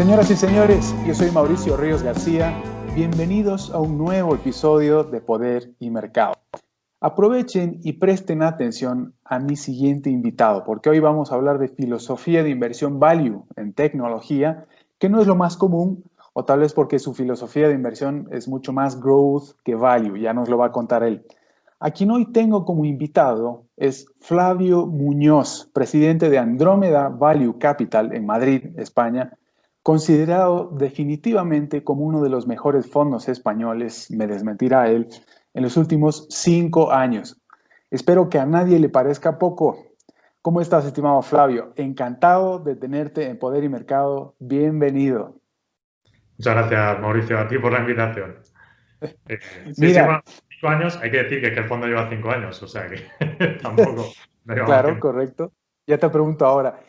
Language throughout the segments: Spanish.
Señoras y señores, yo soy Mauricio Ríos García. Bienvenidos a un nuevo episodio de Poder y Mercado. Aprovechen y presten atención a mi siguiente invitado, porque hoy vamos a hablar de filosofía de inversión value en tecnología, que no es lo más común, o tal vez porque su filosofía de inversión es mucho más growth que value, ya nos lo va a contar él. A quien hoy tengo como invitado es Flavio Muñoz, presidente de Andrómeda Value Capital en Madrid, España, considerado definitivamente como uno de los mejores fondos españoles, me desmentirá él, en los últimos 5 años. Espero que a nadie le parezca poco. ¿Cómo estás, estimado Flavio? Encantado de tenerte en Poder y Mercado. Bienvenido. Muchas gracias, Mauricio, a ti por la invitación. Sí, Mira, bueno, 5 años, hay que decir que el fondo lleva 5 años, o sea que tampoco no llevamos claro, tiempo. correcto. Ya te pregunto ahora.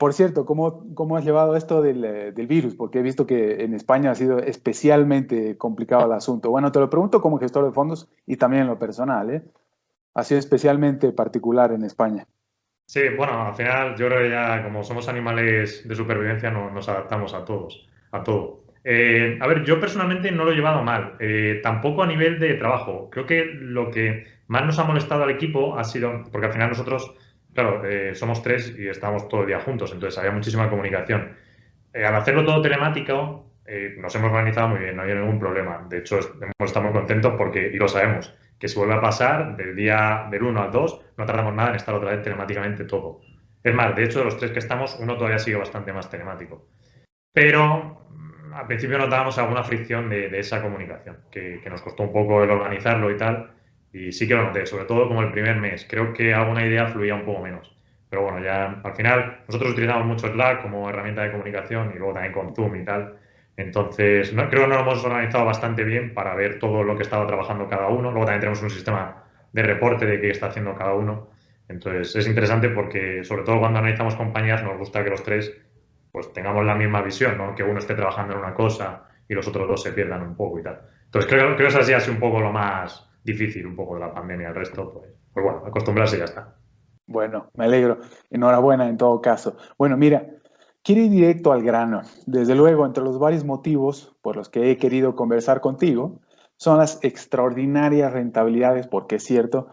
Por cierto, ¿cómo has llevado esto del virus? Porque he visto que en España ha sido especialmente complicado el asunto. Bueno, te lo pregunto como gestor de fondos y también en lo personal, ¿eh? Ha sido especialmente particular en España. Sí, bueno, al final yo creo que ya como somos animales de supervivencia nos adaptamos a todos, a todo. A ver, yo personalmente no lo he llevado mal, tampoco a nivel de trabajo. Creo que lo que más nos ha molestado al equipo ha sido, porque al final nosotros, claro, somos tres y estamos todo el día juntos, entonces había muchísima comunicación. Al hacerlo todo telemático, nos hemos organizado muy bien, no hay ningún problema. De hecho, estamos contentos porque, y lo sabemos, que si vuelve a pasar del día del 1 al 2, no tardamos nada en estar otra vez telemáticamente todo. Es más, de hecho, de los tres que estamos, uno todavía sigue bastante más telemático. Pero al principio notábamos alguna fricción de esa comunicación, que nos costó un poco el organizarlo y tal. Y sí que lo noté, sobre todo como el primer mes. Creo que alguna idea fluía un poco menos. Pero bueno, ya al final nosotros utilizamos mucho Slack como herramienta de comunicación y luego también con Zoom y tal. Entonces, creo que nos hemos organizado bastante bien para ver todo lo que estaba trabajando cada uno. Luego también tenemos un sistema de reporte de qué está haciendo cada uno. Entonces, es interesante porque, sobre todo cuando analizamos compañías, nos gusta que los tres pues tengamos la misma visión, ¿no? Que uno esté trabajando en una cosa y los otros dos se pierdan un poco y tal. Entonces, creo que eso ha sido un poco lo más difícil, un poco de la pandemia. El resto, pues bueno, acostumbrarse y ya está. Bueno, me alegro. Enhorabuena en todo caso. Bueno, mira, quiero ir directo al grano. Desde luego, entre los varios motivos por los que he querido conversar contigo, son las extraordinarias rentabilidades, porque es cierto,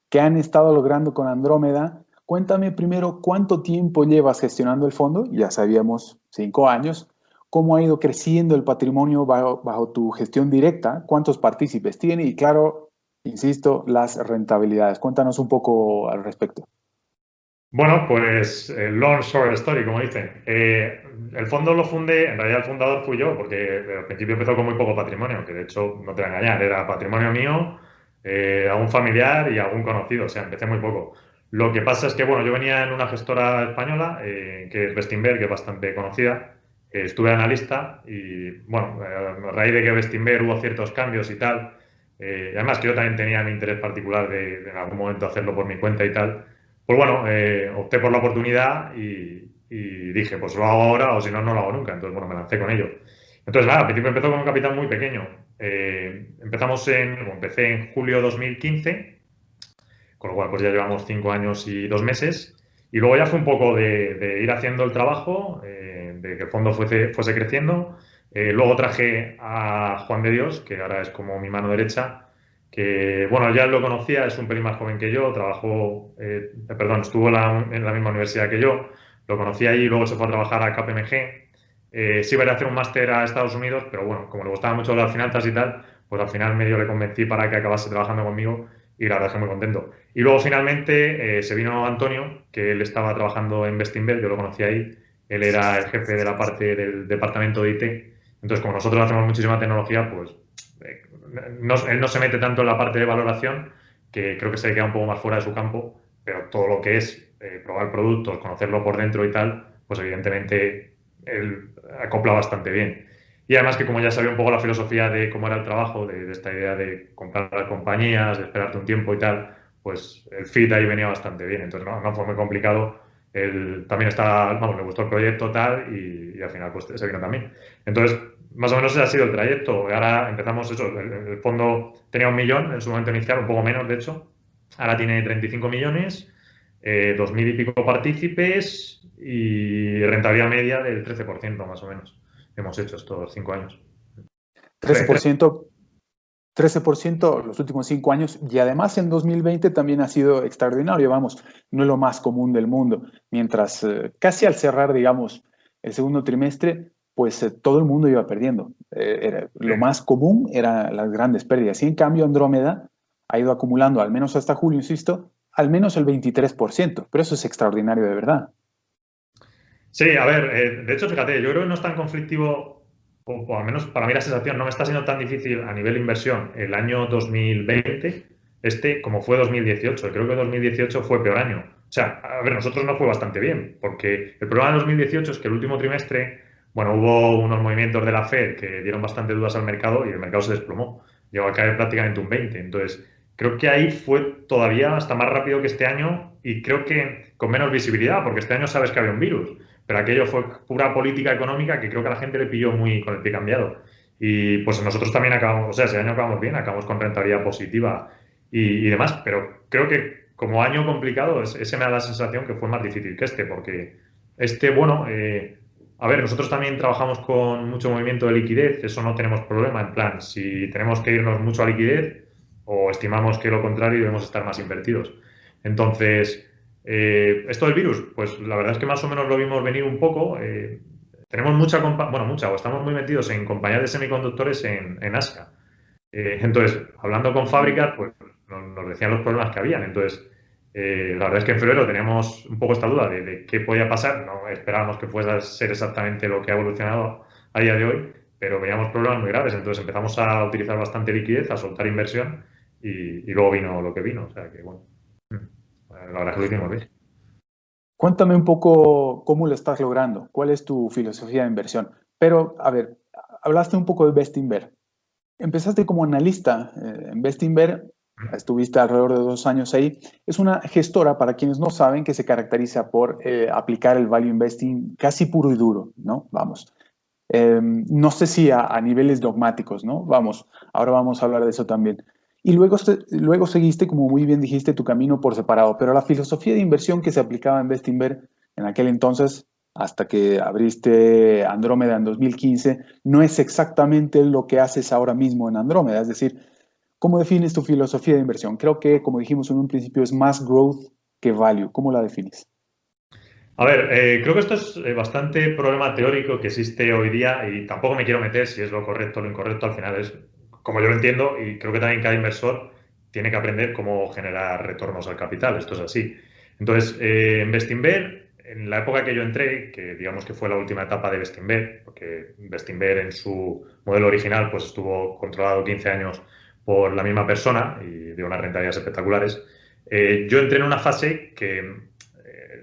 que han estado logrando con Andrómeda. Cuéntame primero cuánto tiempo llevas gestionando el fondo, ya sabíamos 5 años, cómo ha ido creciendo el patrimonio bajo tu gestión directa, cuántos partícipes tiene y claro, insisto, las rentabilidades. Cuéntanos un poco al respecto. Bueno, pues long short story, como dicen. El fondo lo fundé, en realidad el fundador fui yo, porque al principio empezó con muy poco patrimonio, que de hecho, no te voy a engañar, era patrimonio mío, algún familiar y algún conocido, o sea, empecé muy poco. Lo que pasa es que, bueno, yo venía en una gestora española, que es Bestinver, que es bastante conocida, estuve analista y, bueno, a raíz de que Bestinver hubo ciertos cambios y tal, y además que yo también tenía mi interés particular de en algún momento hacerlo por mi cuenta y tal, pues bueno, opté por la oportunidad y dije, pues lo hago ahora o si no, no lo hago nunca. Entonces, bueno, me lancé con ello. Entonces, nada, al principio empezó con un capital muy pequeño. Empecé en julio de 2015, con lo cual pues ya llevamos 5 años y 2 meses. Y luego ya fue un poco de ir haciendo el trabajo, de que el fondo fuese creciendo. Luego traje a Juan de Dios, que ahora es como mi mano derecha, que bueno, ya lo conocía, es un pelín más joven que yo, estuvo en la misma universidad que yo, lo conocí allí y luego se fue a trabajar a KPMG. Sí iba a hacer un máster a Estados Unidos, pero bueno, como le gustaba mucho las finanzas y tal, pues al final medio le convencí para que acabase trabajando conmigo y la verdad es que muy contento. Y luego finalmente se vino Antonio, que él estaba trabajando en Bestinver, yo lo conocí ahí, él era el jefe de la parte del departamento de IT. Entonces, como nosotros hacemos muchísima tecnología, pues él no se mete tanto en la parte de valoración, que creo que se queda un poco más fuera de su campo, pero todo lo que es probar productos, conocerlo por dentro y tal, pues evidentemente él acopla bastante bien. Y además que como ya sabía un poco la filosofía de cómo era el trabajo, de esta idea de comprar las compañías, de esperarte un tiempo y tal, pues el fit ahí venía bastante bien. Entonces no fue muy complicado. Él también vamos, le gustó el proyecto tal y al final pues se vino también. Entonces, más o menos ese ha sido el trayecto. Ahora empezamos eso, el fondo tenía 1 millón en su momento inicial, un poco menos de hecho. Ahora tiene 35 millones, 2.000 y pico partícipes y rentabilidad media del 13% más o menos. hemos hecho estos 5 años. 13%, 13% los últimos 5 años y además en 2020 también ha sido extraordinario, vamos, no es lo más común del mundo. Mientras casi al cerrar, digamos, el segundo trimestre, pues todo el mundo iba perdiendo. Lo más común eran las grandes pérdidas. Y en cambio Andrómeda ha ido acumulando, al menos hasta julio, insisto, al menos el 23%, pero eso es extraordinario de verdad. Sí, a ver, de hecho, fíjate, yo creo que no es tan conflictivo, o al menos para mí la sensación, no me está siendo tan difícil a nivel inversión el año 2020, como fue 2018. Creo que 2018 fue peor año. O sea, a ver, nosotros no fue bastante bien, porque el problema de 2018 es que el último trimestre, bueno, hubo unos movimientos de la Fed que dieron bastante dudas al mercado y el mercado se desplomó. Llegó a caer prácticamente un 20. Entonces, creo que ahí fue todavía hasta más rápido que este año y creo que con menos visibilidad, porque este año sabes que había un virus. Pero aquello fue pura política económica que creo que a la gente le pilló muy con el pie cambiado. Y pues nosotros también acabamos, o sea, ese año acabamos bien, acabamos con rentabilidad positiva y demás, pero creo que como año complicado, ese me da la sensación que fue más difícil que este, porque bueno, a ver, nosotros también trabajamos con mucho movimiento de liquidez, eso no tenemos problema, en plan, si tenemos que irnos mucho a liquidez o estimamos que lo contrario debemos estar más invertidos. Entonces, esto del virus, pues la verdad es que más o menos lo vimos venir un poco. Tenemos o estamos muy metidos en compañías de semiconductores en Asia. Entonces, hablando con fábricas, pues nos decían los problemas que habían. Entonces, la verdad es que en febrero teníamos un poco esta duda de qué podía pasar. No esperábamos que fuese a ser exactamente lo que ha evolucionado a día de hoy, pero veíamos problemas muy graves. Entonces empezamos a utilizar bastante liquidez, a soltar inversión y luego vino lo que vino. O sea que, bueno, la verdad es que lo hicimos bien. Cuéntame un poco cómo lo estás logrando, cuál es tu filosofía de inversión. Pero, a ver, hablaste un poco de Bestinver. Empezaste como analista en Bestinver, estuviste alrededor de 2 años ahí. Es una gestora, para quienes no saben, que se caracteriza por aplicar el value investing casi puro y duro, ¿no? Vamos. No sé si a niveles dogmáticos, ¿no? Vamos, ahora vamos a hablar de eso también. Y luego seguiste, como muy bien dijiste, tu camino por separado, pero la filosofía de inversión que se aplicaba en Bestinver en aquel entonces, hasta que abriste Andrómeda en 2015, no es exactamente lo que haces ahora mismo en Andrómeda. Es decir, ¿cómo defines tu filosofía de inversión? Creo que, como dijimos en un principio, es más growth que value. ¿Cómo la defines? A ver, creo que esto es bastante problema teórico que existe hoy día y tampoco me quiero meter si es lo correcto o lo incorrecto. Al final es como yo lo entiendo y creo que también cada inversor tiene que aprender cómo generar retornos al capital. Esto es así. Entonces, en Bestinver, en la época que yo entré, que digamos que fue la última etapa de Bestinver, porque Bestinver en su modelo original pues estuvo controlado 15 años por la misma persona y dio unas rentabilidades espectaculares. Yo entré en una fase que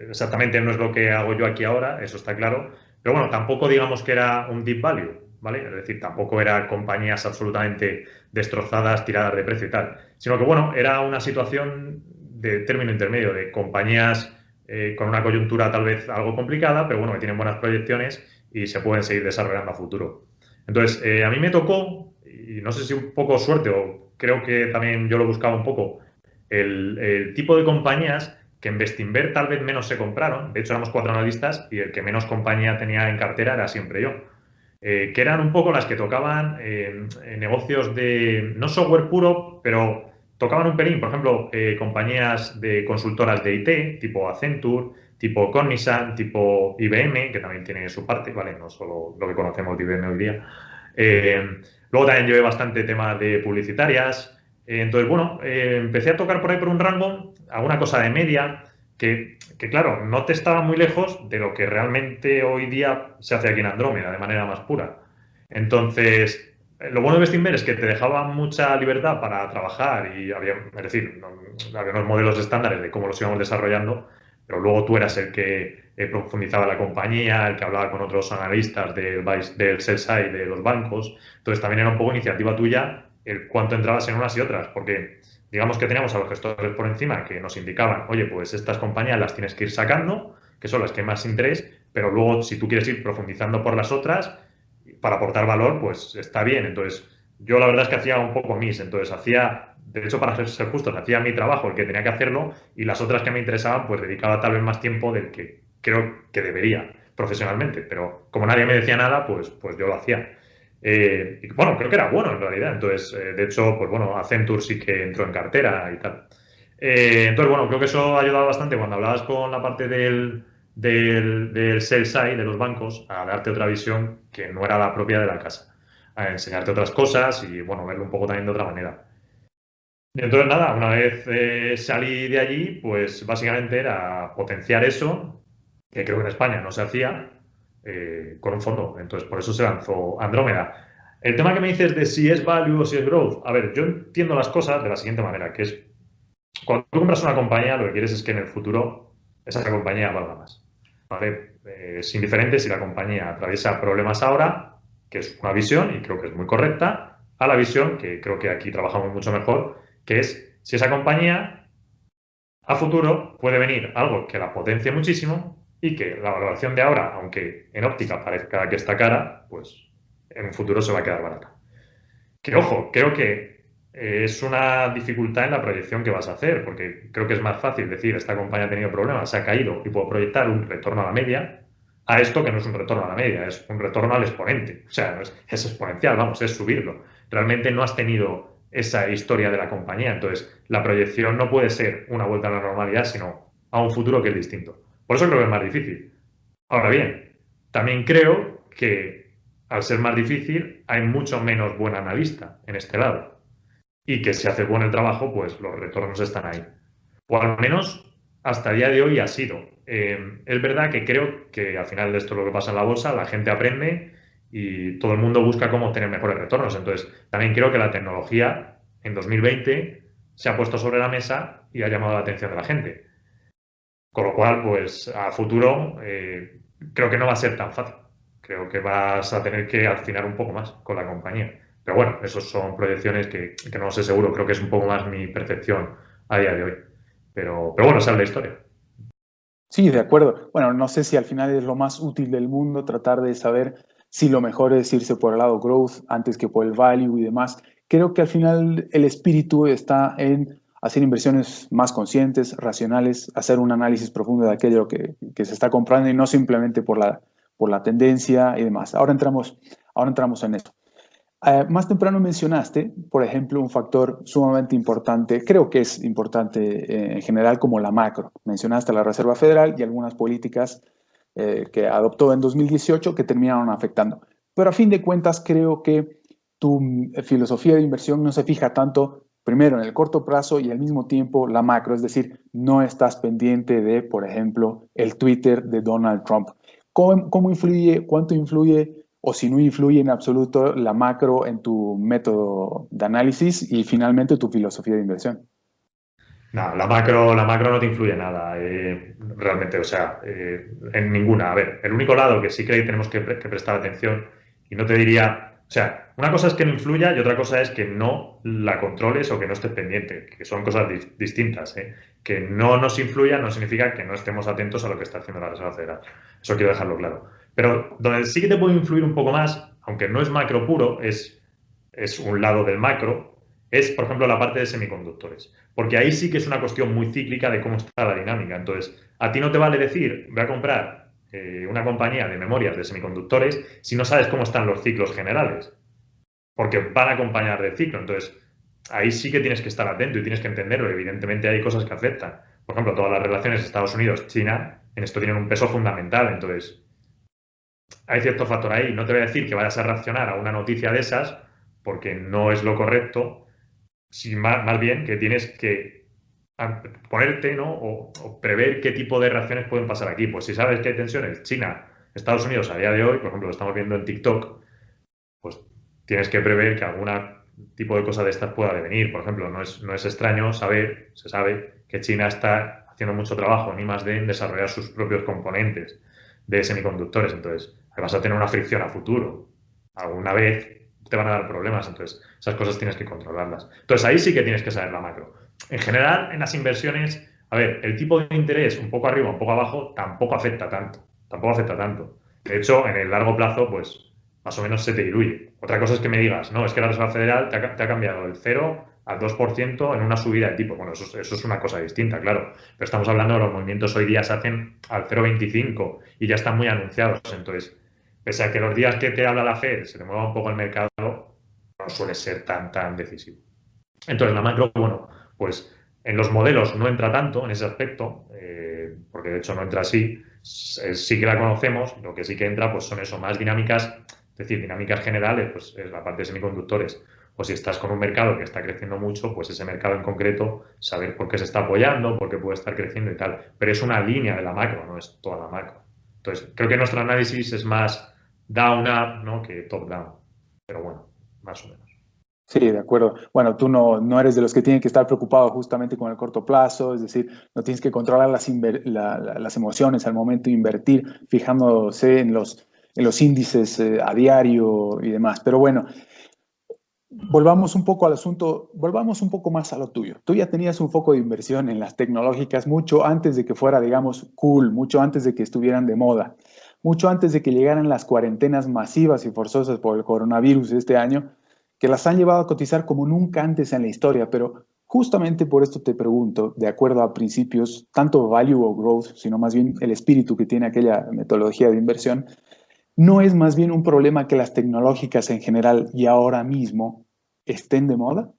exactamente no es lo que hago yo aquí ahora, eso está claro, pero bueno, tampoco digamos que era un deep value, ¿vale? Es decir, tampoco era compañías absolutamente destrozadas, tiradas de precio y tal, sino que bueno, era una situación de término intermedio, de compañías con una coyuntura tal vez algo complicada, pero bueno, que tienen buenas proyecciones y se pueden seguir desarrollando a futuro. Entonces, a mí me tocó, y no sé si un poco suerte o creo que también yo lo buscaba un poco, el tipo de compañías que en Bestinver tal vez menos se compraron. De hecho, éramos 4 analistas y el que menos compañía tenía en cartera era siempre yo. Que eran un poco las que tocaban negocios de, no software puro, pero tocaban un pelín. Por ejemplo, compañías de consultoras de IT, tipo Accenture, tipo Cognizant, tipo IBM, que también tiene su parte, ¿vale? No solo lo que conocemos de IBM hoy día. Luego también llevé bastante tema de publicitarias. Entonces, bueno, empecé a tocar por ahí por un rango, alguna cosa de media, claro, no te estaba muy lejos de lo que realmente hoy día se hace aquí en Andrómeda, de manera más pura. Entonces, lo bueno de Bestinver es que te dejaba mucha libertad para trabajar y había, es decir, había unos modelos estándares de cómo los íbamos desarrollando, pero luego tú eras el que profundizaba la compañía, el que hablaba con otros analistas del sell side de los bancos. Entonces, también era un poco iniciativa tuya el cuánto entrabas en unas y otras, porque digamos que teníamos a los gestores por encima que nos indicaban, oye, pues estas compañías las tienes que ir sacando, que son las que hay más interés, pero luego si tú quieres ir profundizando por las otras, para aportar valor, pues está bien. Entonces, yo la verdad es que hacía un poco entonces hacía, de hecho, para ser justos, hacía mi trabajo, el que tenía que hacerlo, y las otras que me interesaban, pues dedicaba tal vez más tiempo del que creo que debería. profesionalmente, pero como nadie me decía nada, pues yo lo hacía. Y bueno, creo que era bueno en realidad. Entonces, de hecho, pues bueno, Accenture sí que entró en cartera y tal. Entonces, bueno, creo que eso ha ayudado bastante cuando hablabas con la parte del sell side de los bancos a darte otra visión que no era la propia de la casa, a enseñarte otras cosas y, bueno, verlo un poco también de otra manera. Y entonces, nada, una vez salí de allí, pues básicamente era potenciar eso, que creo que en España no se hacía, con un fondo. Entonces, por eso se lanzó Andrómeda. El tema que me dices de si es value o si es growth, a ver, yo entiendo las cosas de la siguiente manera, que es cuando tú compras una compañía, lo que quieres es que en el futuro esa compañía valga más. ¿Vale? Es indiferente si la compañía atraviesa problemas ahora, que es una visión y creo que es muy correcta, a la visión, que creo que aquí trabajamos mucho mejor, que es si esa compañía a futuro puede venir algo que la potencie muchísimo y que la valoración de ahora, aunque en óptica parezca que está cara, pues en un futuro se va a quedar barata. Que ojo, creo que es una dificultad en la proyección que vas a hacer, porque creo que es más fácil decir, esta compañía ha tenido problemas, se ha caído y puedo proyectar un retorno a la media, a esto que no es un retorno a la media, es un retorno al exponente. O sea, es exponencial, vamos, es subirlo. Realmente no has tenido esa historia de la compañía, entonces la proyección no puede ser una vuelta a la normalidad, sino a un futuro que es distinto. Por eso creo que es más difícil. Ahora bien, también creo que al ser más difícil hay mucho menos buen analista en este lado y que si haces bueno el trabajo, pues los retornos están ahí. O al menos hasta el día de hoy ha sido. Es verdad que creo que al final de esto es lo que pasa en la bolsa, la gente aprende y todo el mundo busca cómo tener mejores retornos. Entonces, también creo que la tecnología en 2020 se ha puesto sobre la mesa y ha llamado la atención de la gente. Con lo cual, pues a futuro creo que no va a ser tan fácil. Creo que vas a tener que afinar un poco más con la compañía. Pero bueno, esos son proyecciones que no lo sé seguro. Creo que es un poco más mi percepción a día de hoy. Pero bueno, esa es la historia. Sí, de acuerdo. Bueno, no sé si al final es lo más útil del mundo tratar de saber si lo mejor es irse por el lado growth antes que por el value y demás. Creo que al final el espíritu está en hacer inversiones más conscientes, racionales, hacer un análisis profundo de aquello que se está comprando y no simplemente por la tendencia y demás. Ahora entramos en eso. Más temprano mencionaste, por ejemplo, un factor sumamente importante, creo que es importante en general como la macro. Mencionaste la Reserva Federal y algunas políticas que adoptó en 2018 que terminaron afectando. Pero a fin de cuentas, creo que tu filosofía de inversión no se fija tanto, primero, en el corto plazo y al mismo tiempo la macro, es decir, no estás pendiente de, por ejemplo, el Twitter de Donald Trump. ¿Cómo influye, cuánto influye o si no influye en absoluto la macro en tu método de análisis y finalmente tu filosofía de inversión? No, la macro no te influye nada, realmente, o sea, en ninguna. A ver, el único lado que sí que tenemos que prestar atención, y no te diría, o sea, una cosa es que no influya y otra cosa es que no la controles o que no estés pendiente, que son cosas distintas, ¿eh? Que no nos influya no significa que no estemos atentos a lo que está haciendo la Reserva Federal. Eso quiero dejarlo claro. Pero donde sí que te puede influir un poco más, aunque no es macro puro, es un lado del macro, es, por ejemplo, la parte de semiconductores. Porque ahí sí que es una cuestión muy cíclica de cómo está la dinámica. Entonces, a ti no te vale decir, voy a comprar una compañía de memorias de semiconductores si no sabes cómo están los ciclos generales. Porque van a acompañar del ciclo. Entonces, ahí sí que tienes que estar atento y tienes que entenderlo. Evidentemente hay cosas que afectan. Por ejemplo, todas las relaciones Estados Unidos-China en esto tienen un peso fundamental. Entonces, hay cierto factor ahí. No te voy a decir que vayas a reaccionar a una noticia de esas porque no es lo correcto, sí, más bien que tienes que ponerte, ¿no? O prever qué tipo de reacciones pueden pasar aquí. Pues si sabes que hay tensiones China, Estados Unidos a día de hoy, por ejemplo, lo estamos viendo en TikTok, pues tienes que prever que algún tipo de cosa de estas pueda devenir. Por ejemplo, no es extraño saber, se sabe que China está haciendo mucho trabajo en I+D en desarrollar sus propios componentes de semiconductores. Entonces, vas a tener una fricción a futuro. Alguna vez te van a dar problemas, entonces esas cosas tienes que controlarlas. Entonces ahí sí que tienes que saber la macro. En general, en las inversiones, a ver, el tipo de interés un poco arriba, un poco abajo, tampoco afecta tanto. Tampoco afecta tanto. De hecho, en el largo plazo, pues más o menos se te diluye. Otra cosa es que me digas, no, es que la Reserva Federal te ha cambiado el cero al 2% en una subida de tipo. Bueno, eso es una cosa distinta, claro. Pero estamos hablando de los movimientos hoy día se hacen al 0,25 y ya están muy anunciados. Entonces, pese a que los días que te habla la Fed se te mueva un poco el mercado, no suele ser tan decisivo. Entonces, la macro, bueno, pues en los modelos no entra tanto en ese aspecto, porque de hecho no entra así. Sí que la conocemos, lo que sí que entra pues son eso, más dinámicas, es decir, dinámicas generales, pues es la parte de semiconductores. O si estás con un mercado que está creciendo mucho, pues ese mercado en concreto, saber por qué se está apoyando, por qué puede estar creciendo y tal. Pero es una línea de la macro, no es toda la macro. Entonces, creo que nuestro análisis es más down-up, ¿no?, que top-down. Pero bueno, más o menos. Sí, de acuerdo. Bueno, tú no eres de los que tienen que estar preocupados justamente con el corto plazo, es decir, no tienes que controlar las emociones al momento de invertir, fijándose en los índices a diario y demás. Pero bueno, volvamos un poco al asunto, volvamos un poco más a lo tuyo. Tú ya tenías un foco de inversión en las tecnológicas mucho antes de que fuera, digamos, cool, mucho antes de que estuvieran de moda, mucho antes de que llegaran las cuarentenas masivas y forzosas por el coronavirus este año, que las han llevado a cotizar como nunca antes en la historia. Pero justamente por esto te pregunto, de acuerdo a principios, tanto value o growth, sino más bien el espíritu que tiene aquella metodología de inversión, ¿no es más bien un problema que las tecnológicas en general y ahora mismo estén de moda?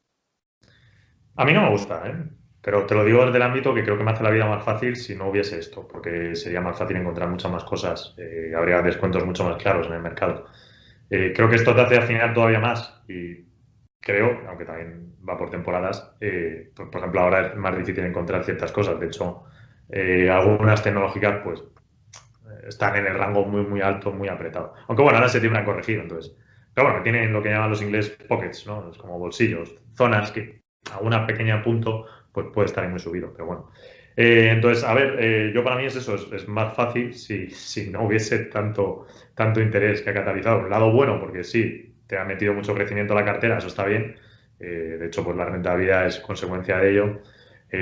A mí no me gusta, ¿eh? Pero te lo digo desde el ámbito que creo que me hace la vida más fácil si no hubiese esto, porque sería más fácil encontrar muchas más cosas, habría descuentos mucho más claros en el mercado. Creo que esto te hace afinar todavía más y creo, aunque también va por temporadas, por ejemplo, ahora es más difícil encontrar ciertas cosas. De hecho, algunas tecnológicas pues están en el rango muy alto, muy apretado. Aunque bueno, ahora se tienen a corregir, entonces. Pero bueno, tienen lo que llaman los ingleses pockets, ¿no? Es como bolsillos, zonas que a una pequeña punto pues puede estar ahí muy subido, pero bueno. Entonces, a ver, yo para mí es eso, es más fácil si no hubiese tanto interés que ha catalizado. Un lado bueno, porque sí, te ha metido mucho crecimiento a la cartera, eso está bien. De hecho, pues la rentabilidad es consecuencia de ello.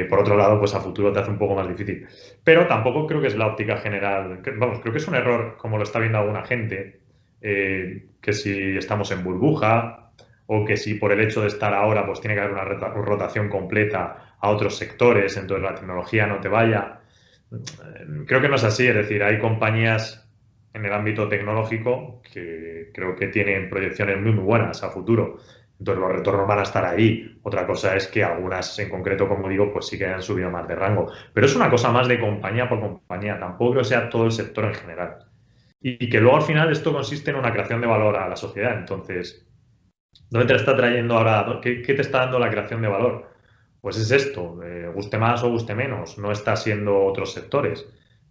Por otro lado, pues a futuro te hace un poco más difícil. Pero tampoco creo que es la óptica general. Vamos, creo que es un error, como lo está viendo alguna gente, que si estamos en burbuja o que si por el hecho de estar ahora, pues tiene que haber una rotación completa a otros sectores, entonces la tecnología no te vaya. Creo que no es así, es decir, hay compañías en el ámbito tecnológico que creo que tienen proyecciones muy buenas a futuro. Entonces los retornos van a estar ahí. Otra cosa es que algunas en concreto, como digo, pues sí que han subido más de rango. Pero es una cosa más de compañía por compañía. Tampoco creo que sea todo el sector en general. Y que luego al final esto consiste en una creación de valor a la sociedad. Entonces, ¿dónde te está trayendo ahora? ¿Qué te está dando la creación de valor? Pues es esto, guste más o guste menos. No está siendo otros sectores.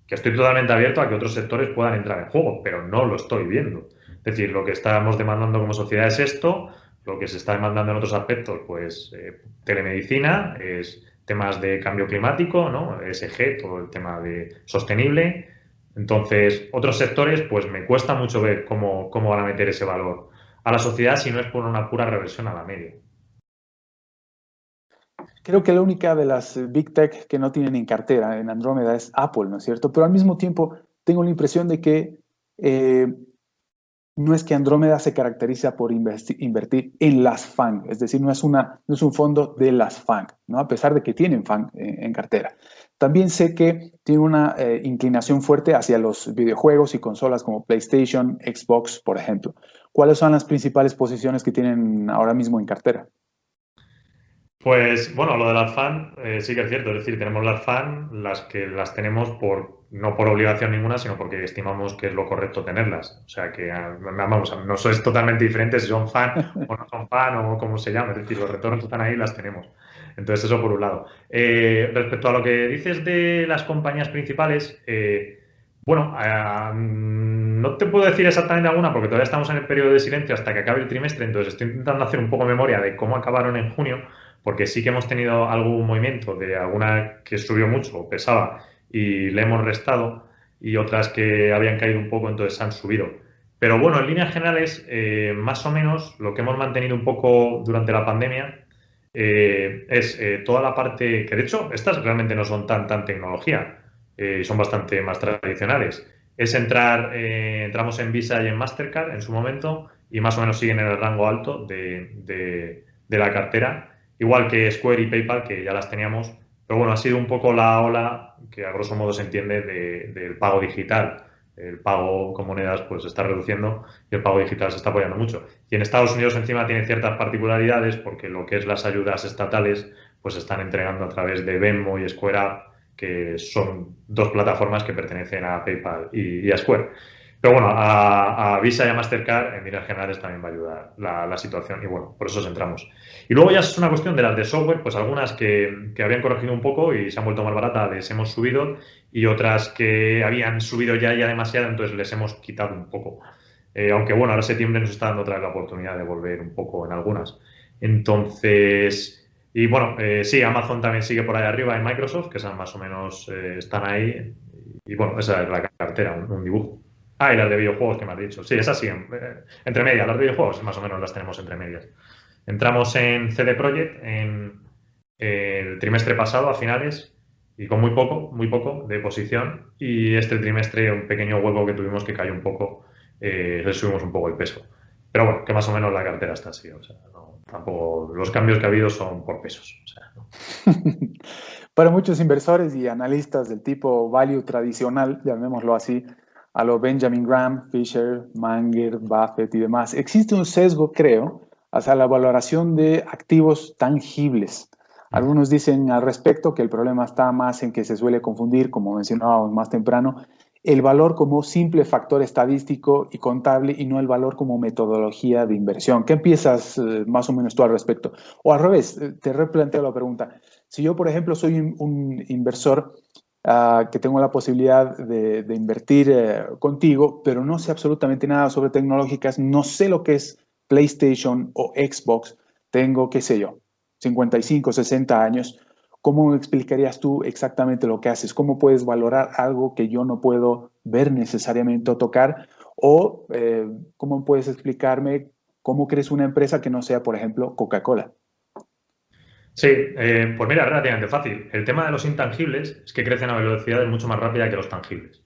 Que estoy totalmente abierto a que otros sectores puedan entrar en juego, pero no lo estoy viendo. Es decir, lo que estamos demandando como sociedad es esto, lo que se está demandando en otros aspectos, pues telemedicina, es temas de cambio climático, ¿no? ESG, todo el tema de sostenible. Entonces, otros sectores, pues me cuesta mucho ver cómo van a meter ese valor a la sociedad si no es por una pura reversión a la media. Creo que la única de las Big Tech que no tienen en cartera en Andrómeda es Apple, ¿no es cierto? Pero al mismo tiempo tengo la impresión de que no es que Andrómeda se caracteriza por invertir en las FANG, es decir, no es un fondo de las FANG, ¿no? A pesar de que tienen FANG en cartera. También sé que tiene una inclinación fuerte hacia los videojuegos y consolas como PlayStation, Xbox, por ejemplo. ¿Cuáles son las principales posiciones que tienen ahora mismo en cartera? Pues bueno, lo de las fan sí que es cierto, es decir, tenemos las fan, las que las tenemos no por obligación ninguna, sino porque estimamos que es lo correcto tenerlas. O sea que, vamos, no es totalmente diferente si son fan o no son fan o como se llama, es decir, los retornos están ahí y las tenemos. Entonces, eso por un lado. Respecto a lo que dices de las compañías principales, bueno, no te puedo decir exactamente alguna porque todavía estamos en el periodo de silencio hasta que acabe el trimestre, entonces estoy intentando hacer un poco memoria de cómo acabaron en junio porque sí que hemos tenido algún movimiento de alguna que subió mucho o pesaba y le hemos restado y otras que habían caído un poco, entonces han subido. Pero bueno, en líneas generales, más o menos lo que hemos mantenido un poco durante la pandemia es toda la parte que de hecho estas realmente no son tan tecnología, son bastante más tradicionales. Es entramos en Visa y en Mastercard en su momento y más o menos siguen en el rango alto de la cartera igual que Square y PayPal, que ya las teníamos, pero bueno, ha sido un poco la ola que a grosso modo se entiende del pago digital. El pago con monedas pues se está reduciendo y el pago digital se está apoyando mucho. Y en Estados Unidos encima tiene ciertas particularidades porque lo que es las ayudas estatales pues se están entregando a través de Venmo y Square App, que son dos plataformas que pertenecen a PayPal y a Square. Pero bueno, a Visa y a Mastercard en líneas generales también va a ayudar la situación y bueno, por eso entramos. Y luego ya es una cuestión de las de software, pues algunas que habían corregido un poco y se han vuelto más baratas, les hemos subido y otras que habían subido ya demasiado, entonces les hemos quitado un poco. Aunque bueno, ahora septiembre nos está dando otra vez la oportunidad de volver un poco en algunas. Entonces, y bueno, sí, Amazon también sigue por ahí arriba en Microsoft, que esas más o menos están ahí. Y bueno, esa es la cartera, un dibujo. Ah, y las de videojuegos que me has dicho. Sí, esas sí, entre medias. Las de videojuegos más o menos las tenemos entre medias. Entramos en CD Projekt en el trimestre pasado, a finales, y con muy poco de posición. Y este trimestre, un pequeño hueco que tuvimos que cayó un poco, le subimos un poco el peso. Pero bueno, que más o menos la cartera está así. O sea, tampoco los cambios que ha habido son por pesos. O sea, ¿no? Para muchos inversores y analistas del tipo value tradicional, llamémoslo así, a lo Benjamin Graham, Fisher, Munger, Buffett y demás, existe un sesgo, creo, hacia la valoración de activos tangibles. Algunos dicen al respecto que el problema está más en que se suele confundir, como mencionábamos más temprano, el valor como simple factor estadístico y contable y no el valor como metodología de inversión. ¿Qué piensas más o menos tú al respecto? O al revés, te replanteo la pregunta. Si yo, por ejemplo, soy un inversor que tengo la posibilidad de invertir contigo, pero no sé absolutamente nada sobre tecnológicas, no sé lo que es PlayStation o Xbox, tengo, qué sé yo, 55, 60 años, ¿cómo me explicarías tú exactamente lo que haces? ¿Cómo puedes valorar algo que yo no puedo ver necesariamente o tocar? O ¿cómo puedes explicarme cómo crees una empresa que no sea, por ejemplo, Coca-Cola? Sí, pues mira, es relativamente fácil. El tema de los intangibles es que crecen a velocidades mucho más rápida que los tangibles.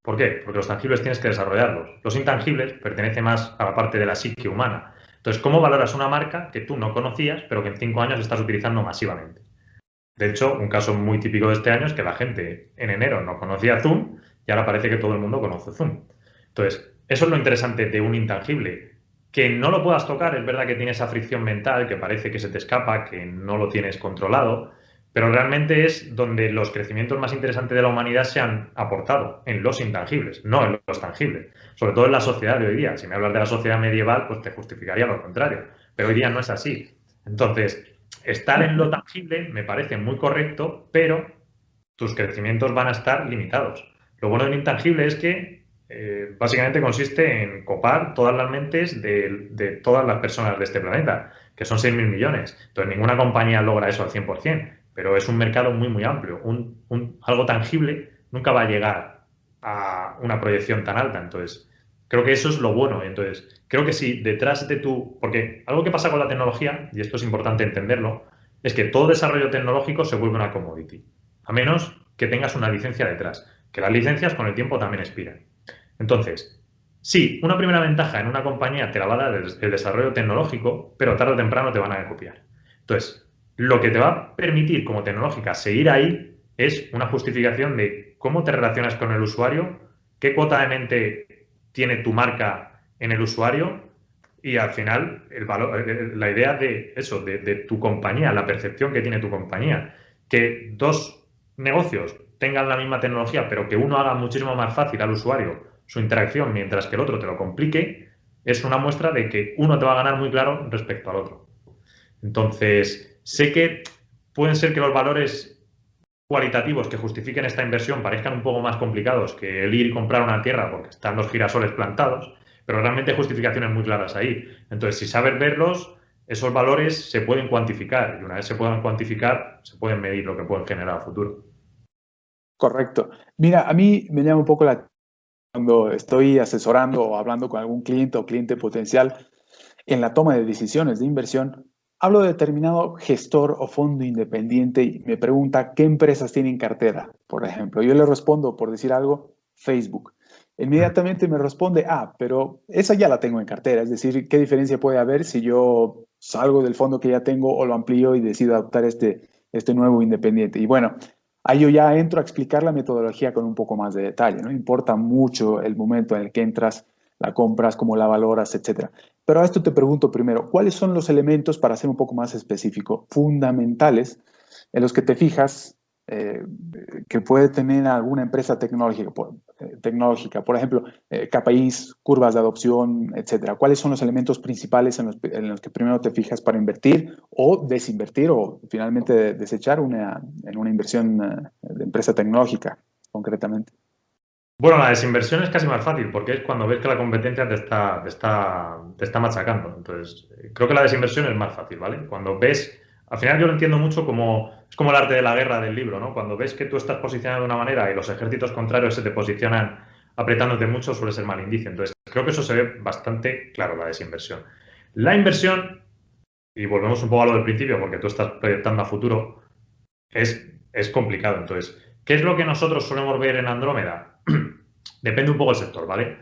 ¿Por qué? Porque los tangibles tienes que desarrollarlos. Los intangibles pertenecen más a la parte de la psique humana. Entonces, ¿cómo valoras una marca que tú no conocías, pero que en 5 años estás utilizando masivamente? De hecho, un caso muy típico de este año es que la gente en enero no conocía Zoom y ahora parece que todo el mundo conoce Zoom. Entonces, eso es lo interesante de un intangible. Que no lo puedas tocar, es verdad que tiene esa fricción mental, que parece que se te escapa, que no lo tienes controlado, pero realmente es donde los crecimientos más interesantes de la humanidad se han aportado, en los intangibles, no en los tangibles. Sobre todo en la sociedad de hoy día. Si me hablas de la sociedad medieval, pues te justificaría lo contrario. Pero hoy día no es así. Entonces, estar en lo tangible me parece muy correcto, pero tus crecimientos van a estar limitados. Lo bueno del intangible es que básicamente consiste en copar todas las mentes de todas las personas de este planeta, que son 6.000 millones. Entonces, ninguna compañía logra eso al 100%, pero es un mercado muy amplio. Algo tangible nunca va a llegar a una proyección tan alta. Entonces, creo que eso es lo bueno. Entonces, creo que si detrás de tu... Porque algo que pasa con la tecnología, y esto es importante entenderlo, es que todo desarrollo tecnológico se vuelve una commodity. A menos que tengas una licencia detrás, que las licencias con el tiempo también expiran. Entonces, sí, una primera ventaja en una compañía te la va a dar el desarrollo tecnológico, pero tarde o temprano te van a copiar. Entonces, lo que te va a permitir como tecnológica seguir ahí es una justificación de cómo te relacionas con el usuario, qué cuota de mente tiene tu marca en el usuario y al final el valor, la idea de eso, de tu compañía, la percepción que tiene tu compañía. Que dos negocios tengan la misma tecnología, pero que uno haga muchísimo más fácil al usuario su interacción mientras que el otro te lo complique, es una muestra de que uno te va a ganar muy claro respecto al otro. Entonces, sé que pueden ser que los valores cualitativos que justifiquen esta inversión parezcan un poco más complicados que el ir y comprar una tierra porque están los girasoles plantados, pero realmente hay justificaciones muy claras ahí. Entonces, si sabes verlos, esos valores se pueden cuantificar y una vez se puedan cuantificar, se pueden medir lo que pueden generar a futuro. Correcto. Mira, a mí me llama un poco la cuando estoy asesorando o hablando con algún cliente o cliente potencial en la toma de decisiones de inversión, hablo de determinado gestor o fondo independiente y me pregunta qué empresas tienen cartera, por ejemplo. Yo le respondo, por decir algo, Facebook. Inmediatamente me responde, pero esa ya la tengo en cartera. Es decir, ¿qué diferencia puede haber si yo salgo del fondo que ya tengo o lo amplío y decido adoptar este nuevo independiente. Y bueno, ahí yo ya entro a explicar la metodología con un poco más de detalle, ¿no? Importa mucho el momento en el que entras, la compras, cómo la valoras, etcétera. Pero a esto te pregunto primero, ¿cuáles son los elementos, para ser un poco más específico, fundamentales en los que te fijas que puede tener alguna empresa tecnológica, por ejemplo, KPIs, curvas de adopción, etcétera? ¿Cuáles son los elementos principales en los que primero te fijas para invertir o desinvertir o finalmente desechar en una inversión de empresa tecnológica, concretamente? Bueno, la desinversión es casi más fácil porque es cuando ves que la competencia te está machacando. Entonces, creo que la desinversión es más fácil, ¿vale? Cuando ves, al final yo lo entiendo mucho como, es como el arte de la guerra del libro, ¿no? Cuando ves que tú estás posicionado de una manera y los ejércitos contrarios se te posicionan apretándote mucho, suele ser mal indicio. Entonces, creo que eso se ve bastante claro, la desinversión. La inversión, y volvemos un poco a lo del principio porque tú estás proyectando a futuro, es complicado. Entonces, ¿qué es lo que nosotros solemos ver en Andrómeda? Depende un poco del sector, ¿vale?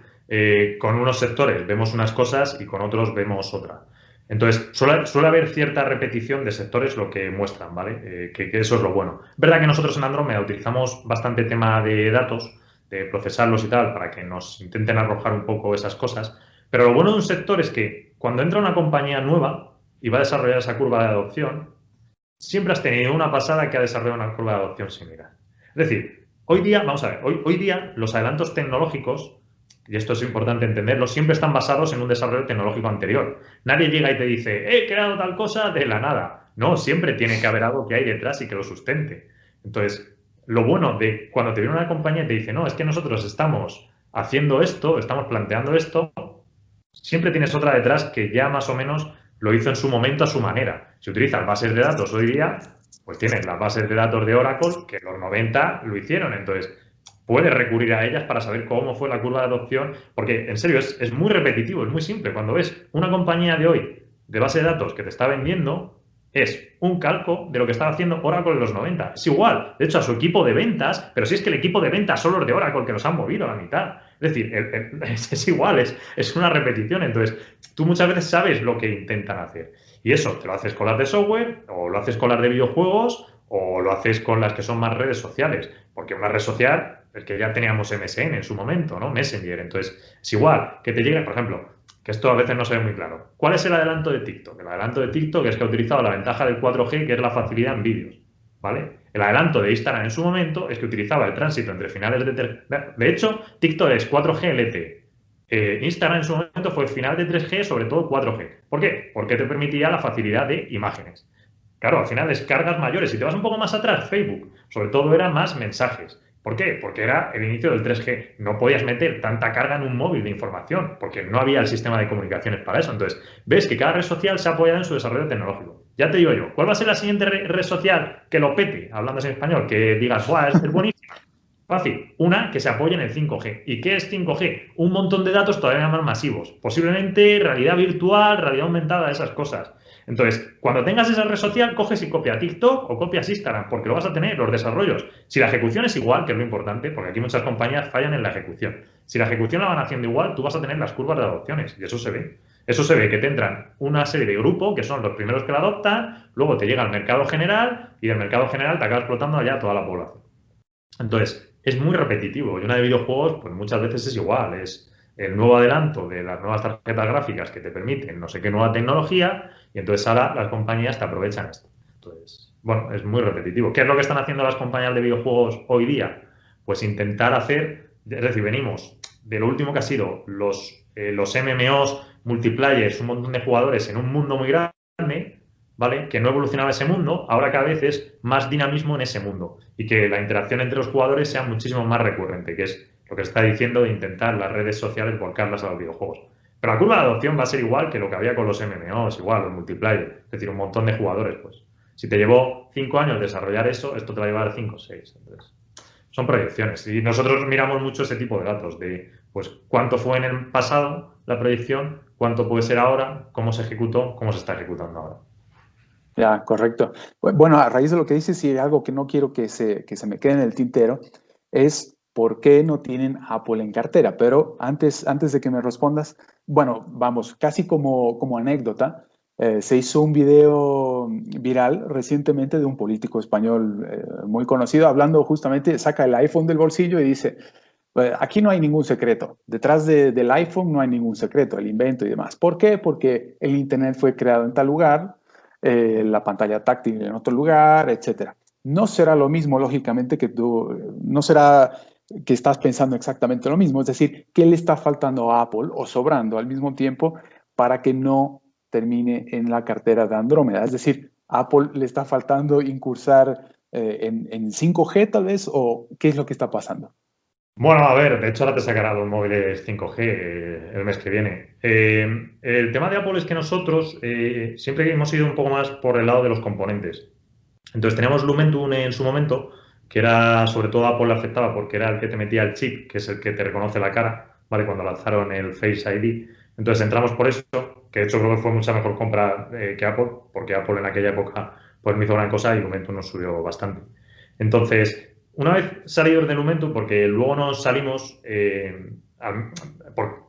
Con unos sectores vemos unas cosas y con otros vemos otra. Entonces, suele haber cierta repetición de sectores lo que muestran, ¿vale? Que eso es lo bueno. Es verdad que nosotros en Andrómeda utilizamos bastante tema de datos, de procesarlos y tal, para que nos intenten arrojar un poco esas cosas. Pero lo bueno de un sector es que cuando entra una compañía nueva y va a desarrollar esa curva de adopción, siempre has tenido una pasada que ha desarrollado una curva de adopción similar. Es decir, hoy día, vamos a ver, hoy día los adelantos tecnológicos, y esto es importante entenderlo, siempre están basados en un desarrollo tecnológico anterior. Nadie llega y te dice, he creado tal cosa de la nada. No, siempre tiene que haber algo que hay detrás y que lo sustente. Entonces, lo bueno de cuando te viene una compañía y te dice, no, es que nosotros estamos haciendo esto, estamos planteando esto, siempre tienes otra detrás que ya más o menos lo hizo en su momento a su manera. Si utilizas bases de datos hoy día, pues tienes las bases de datos de Oracle que en los 90 lo hicieron. Entonces, puedes recurrir a ellas para saber cómo fue la curva de adopción, porque en serio es muy repetitivo, es muy simple. Cuando ves una compañía de hoy de base de datos que te está vendiendo, es un calco de lo que estaba haciendo Oracle en los 90. Es igual, de hecho, a su equipo de ventas, pero si es que el equipo de ventas son los de Oracle que los han movido a la mitad. Es decir, es igual, es una repetición. Entonces, tú muchas veces sabes lo que intentan hacer. Y eso te lo haces con las de software, o lo haces con las de videojuegos, o lo haces con las que son más redes sociales. Porque una red social es que ya teníamos MSN en su momento, ¿no? Messenger. Entonces, es igual que te llegue, por ejemplo, que esto a veces no se ve muy claro. ¿Cuál es el adelanto de TikTok? El adelanto de TikTok es que ha utilizado la ventaja del 4G, que es la facilidad en vídeos, ¿vale? El adelanto de Instagram en su momento es que utilizaba el tránsito entre finales de... De hecho, TikTok es 4G LTE. Instagram en su momento fue final de 3G, sobre todo 4G. ¿Por qué? Porque te permitía la facilidad de imágenes. Claro, al final descargas mayores. Si te vas un poco más atrás, Facebook, sobre todo era más mensajes. ¿Por qué? Porque era el inicio del 3G. No podías meter tanta carga en un móvil de información, porque no había el sistema de comunicaciones para eso. Entonces, ves que cada red social se ha apoyado en su desarrollo tecnológico. Ya te digo yo, ¿cuál va a ser la siguiente red social que lo pete, hablando en español, que digas, ¡buah, es buenísima! Fácil, una que se apoye en el 5G. ¿Y qué es 5G? Un montón de datos todavía más masivos. Posiblemente realidad virtual, realidad aumentada, esas cosas. Entonces, cuando tengas esa red social, coges y copias TikTok o copias Instagram, porque lo vas a tener, los desarrollos. Si la ejecución es igual, que es lo importante, porque aquí muchas compañías fallan en la ejecución. Si la ejecución la van haciendo igual, tú vas a tener las curvas de adopciones, y eso se ve. Eso se ve que te entran una serie de grupos, que son los primeros que la adoptan, luego te llega al mercado general, y del mercado general te acaba explotando allá toda la población. Entonces, es muy repetitivo. Y una de videojuegos, pues muchas veces es igual. Es el nuevo adelanto de las nuevas tarjetas gráficas que te permiten no sé qué nueva tecnología, y entonces ahora las compañías te aprovechan esto. Entonces, bueno, es muy repetitivo. ¿Qué es lo que están haciendo las compañías de videojuegos hoy día? Pues intentar hacer, es decir, venimos de lo último que ha sido los MMOs, multiplayers, un montón de jugadores en un mundo muy grande, ¿vale? Que no evolucionaba ese mundo, ahora cada vez es más dinamismo en ese mundo y que la interacción entre los jugadores sea muchísimo más recurrente, que es lo que está diciendo de intentar las redes sociales volcarlas a los videojuegos. Pero la curva de adopción va a ser igual que lo que había con los MMOs, igual, los multiplayer, es decir, un montón de jugadores, pues. Si te llevó 5 años desarrollar eso, esto te va a llevar 5 o 6. Entonces, son proyecciones. Y nosotros miramos mucho ese tipo de datos, de pues cuánto fue en el pasado la proyección, cuánto puede ser ahora, cómo se ejecutó, cómo se está ejecutando ahora. Ya, correcto. Bueno, a raíz de lo que dices, y algo que no quiero que se me quede en el tintero, es por qué no tienen Apple en cartera. Pero antes de que me respondas, bueno, vamos, casi como anécdota, Se hizo un video viral recientemente de un político español muy conocido hablando justamente, saca el iPhone del bolsillo y dice, aquí no hay ningún secreto, detrás del iPhone no hay ningún secreto, el invento y demás. ¿Por qué? Porque el Internet fue creado en tal lugar, la pantalla táctil en otro lugar, etcétera. No será lo mismo, lógicamente, que no será que estás pensando exactamente lo mismo, es decir, ¿qué le está faltando a Apple o sobrando al mismo tiempo para que no termine en la cartera de Andrómeda? Es decir, ¿Apple le está faltando incursar en 5G tal vez o qué es lo que está pasando? Bueno, a ver, de hecho ahora te sacará los móviles 5G el mes que viene. El tema de Apple es que nosotros siempre hemos ido un poco más por el lado de los componentes. Entonces teníamos Lumentum en su momento, que era, sobre todo Apple le afectaba porque era el que te metía el chip, que es el que te reconoce la cara, ¿vale? Cuando lanzaron el Face ID. Entonces entramos por eso, que de hecho creo que fue mucha mejor compra que Apple, porque Apple en aquella época pues no hizo gran cosa y Lumentum nos subió bastante. Entonces, una vez salidos de Lumentum, porque luego nos salimos,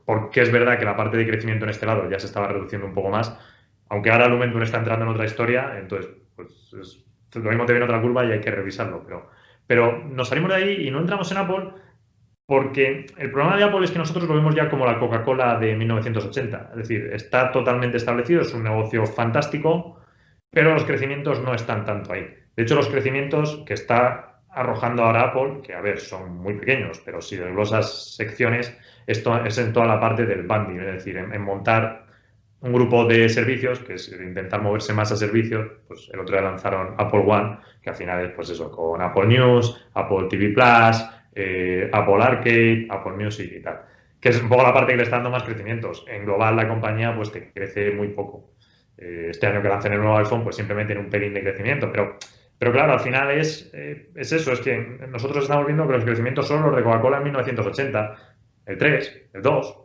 porque es verdad que la parte de crecimiento en este lado ya se estaba reduciendo un poco más, aunque ahora Lumentum está entrando en otra historia, entonces pues lo mismo te viene otra curva y hay que revisarlo, pero nos salimos de ahí y no entramos en Apple porque el problema de Apple es que nosotros lo vemos ya como la Coca-Cola de 1980, es decir, está totalmente establecido, es un negocio fantástico, pero los crecimientos no están tanto ahí. De hecho, los crecimientos que está arrojando ahora Apple, que a ver, son muy pequeños, pero si desglosas secciones, esto es en toda la parte del bundling, es decir, en montar un grupo de servicios, que es intentar moverse más a servicios, pues el otro día lanzaron Apple One, que al final es pues eso, con Apple News, Apple TV Plus, Apple Arcade, Apple Music y tal, que es un poco la parte que le está dando más crecimientos. En global la compañía pues te crece muy poco. Este año que lancen el nuevo iPhone pues simplemente tiene un pelín de crecimiento, pero claro, al final es eso, es que nosotros estamos viendo que los crecimientos son los de Coca-Cola en 1980, el 3, el 2.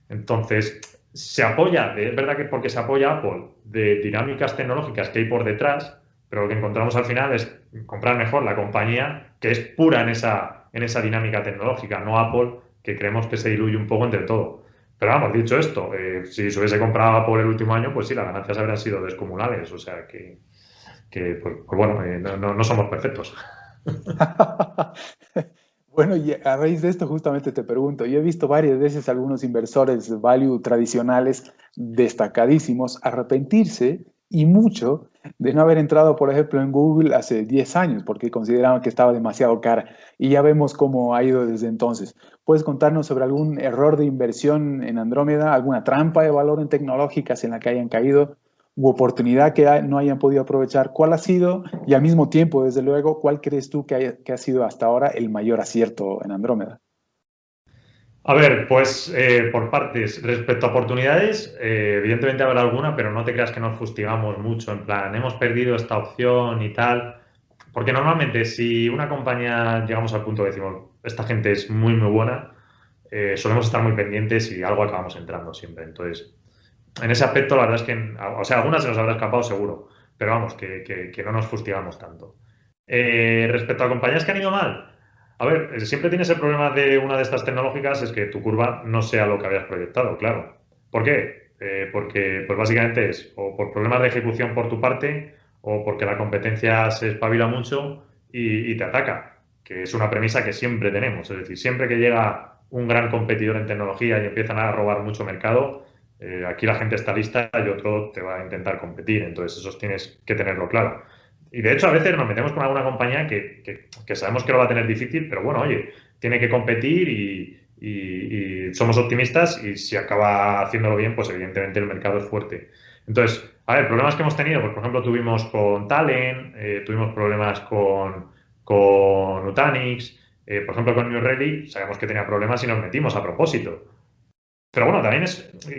Entonces, se apoya, es verdad que porque se apoya Apple de dinámicas tecnológicas que hay por detrás, pero lo que encontramos al final es comprar mejor la compañía que es pura en esa dinámica tecnológica, no Apple, que creemos que se diluye un poco entre todo. Pero vamos, dicho esto, si se hubiese comprado Apple el último año, pues sí, las ganancias habrían sido descomunales. O sea pues bueno, no somos perfectos. Bueno, y a raíz de esto justamente te pregunto, yo he visto varias veces algunos inversores value tradicionales destacadísimos arrepentirse y mucho de no haber entrado, por ejemplo, en Google hace 10 años porque consideraban que estaba demasiado cara y ya vemos cómo ha ido desde entonces. ¿Puedes contarnos sobre algún error de inversión en Andrómeda, alguna trampa de valor en tecnológicas en la que hayan caído u oportunidad que no hayan podido aprovechar? ¿Cuál ha sido? Y al mismo tiempo, desde luego, ¿cuál crees tú que ha sido hasta ahora el mayor acierto en Andrómeda? A ver, pues por partes. Respecto a oportunidades, evidentemente habrá alguna, pero no te creas que nos fustigamos mucho. En plan, hemos perdido esta opción y tal. Porque normalmente si una compañía llegamos al punto de decimos, esta gente es muy, muy buena, solemos estar muy pendientes y algo acabamos entrando siempre. Entonces, en ese aspecto, la verdad es que, o sea, algunas se nos habrá escapado seguro, pero vamos, que no nos fustigamos tanto. Respecto a compañías que han ido mal, a ver, siempre tienes el problema de una de estas tecnológicas, es que tu curva no sea lo que habías proyectado, claro. ¿Por qué? Porque, pues básicamente es o por problemas de ejecución por tu parte o porque la competencia se espabila mucho y te ataca, que es una premisa que siempre tenemos. Es decir, siempre que llega un gran competidor en tecnología y empiezan a robar mucho mercado, aquí la gente está lista y otro te va a intentar competir. Entonces, eso tienes que tenerlo claro. Y de hecho, a veces nos metemos con alguna compañía que sabemos que lo va a tener difícil, pero bueno, oye, tiene que competir y somos optimistas y si acaba haciéndolo bien, pues evidentemente el mercado es fuerte. Entonces, a ver, problemas que hemos tenido, pues por ejemplo tuvimos con Talent, tuvimos problemas con Nutanix, por ejemplo con New Relic, sabemos que tenía problemas y nos metimos a propósito. Pero bueno, también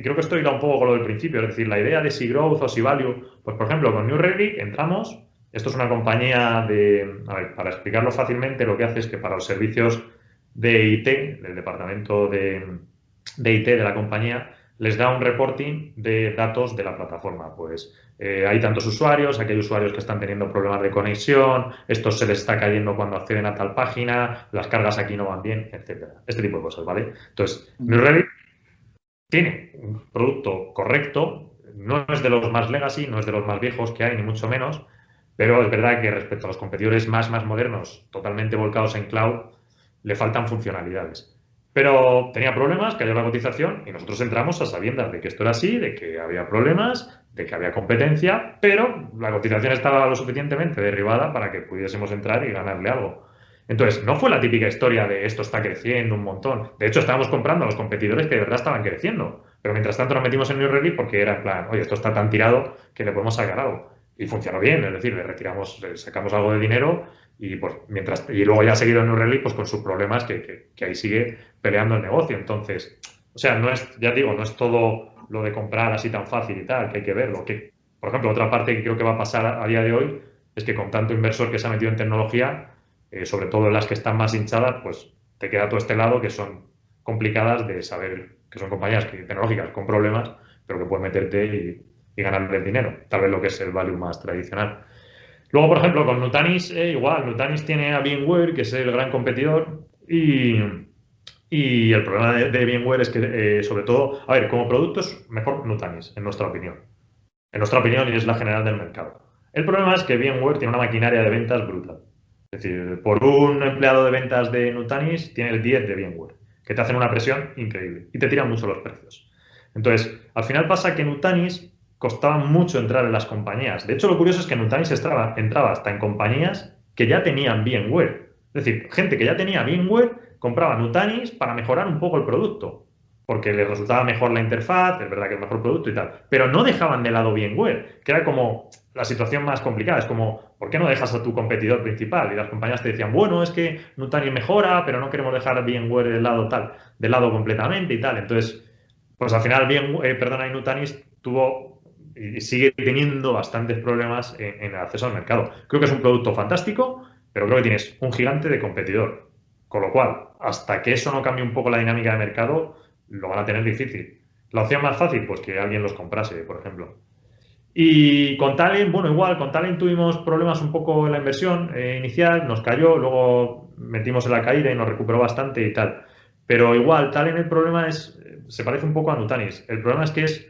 creo que esto irá un poco con lo del principio, es decir, la idea de si growth o si value, pues por ejemplo con New Relic entramos, esto es una compañía a ver, para explicarlo fácilmente, lo que hace es que para los servicios de IT, del departamento de IT de la compañía, les da un reporting de datos de la plataforma. Pues hay tantos usuarios, aquí hay usuarios que están teniendo problemas de conexión, esto se les está cayendo cuando acceden a tal página, las cargas aquí no van bien, etcétera. Este tipo de cosas, ¿vale? Entonces, New Relic tiene un producto correcto, no es de los más legacy, no es de los más viejos que hay, ni mucho menos, pero es verdad que respecto a los competidores más modernos, totalmente volcados en cloud, le faltan funcionalidades. Pero tenía problemas, cayó la cotización y nosotros entramos a sabiendas de que esto era así, de que había problemas, de que había competencia, pero la cotización estaba lo suficientemente derribada para que pudiésemos entrar y ganarle algo. Entonces, no fue la típica historia de esto está creciendo un montón. De hecho, estábamos comprando a los competidores que de verdad estaban creciendo. Pero mientras tanto nos metimos en New Relic porque era en plan, oye, esto está tan tirado que le podemos sacar algo. Y funcionó bien, es decir, le retiramos, le sacamos algo de dinero y pues mientras y luego ya ha seguido en New Relic pues con sus problemas que ahí sigue peleando el negocio. Entonces, o sea, no es, ya digo, no es todo lo de comprar así tan fácil y tal, que hay que verlo. Que, por ejemplo, otra parte que creo que va a pasar a día de hoy es que con tanto inversor que se ha metido en tecnología, sobre todo en las que están más hinchadas, pues te queda todo este lado que son complicadas de saber que son compañías tecnológicas con problemas, pero que puedes meterte y ganarle el dinero, tal vez lo que es el value más tradicional. Luego, por ejemplo, con Nutanix, igual, Nutanix tiene a VMware, que es el gran competidor, y el problema de VMware es que, sobre todo, a ver, como producto es mejor Nutanix, en nuestra opinión. En nuestra opinión, y es la general del mercado. El problema es que VMware tiene una maquinaria de ventas brutal. Es decir, por un empleado de ventas de Nutanix tiene el 10 de VMware, que te hacen una presión increíble y te tiran mucho los precios. Entonces, al final pasa que Nutanix costaba mucho entrar en las compañías. De hecho, lo curioso es que Nutanix entraba hasta en compañías que ya tenían VMware. Es decir, gente que ya tenía VMware compraba Nutanix para mejorar un poco el producto, porque les resultaba mejor la interfaz, es verdad que es mejor producto y tal, pero no dejaban de lado VMware, que era como la situación más complicada. Es como, ¿por qué no dejas a tu competidor principal? Y las compañías te decían, bueno, es que Nutanix mejora, pero no queremos dejar VMware de lado completamente y tal. Entonces, pues al final, Nutanix tuvo y sigue teniendo bastantes problemas en el acceso al mercado. Creo que es un producto fantástico, pero creo que tienes un gigante de competidor. Con lo cual, hasta que eso no cambie un poco la dinámica de mercado, lo van a tener difícil. La opción más fácil, pues que alguien los comprase, por ejemplo. Y con Talent, bueno, igual, con Talent tuvimos problemas un poco en la inversión inicial, nos cayó, luego metimos en la caída y nos recuperó bastante y tal. Pero igual, Talent el problema es, se parece un poco a Nutanix. El problema es que es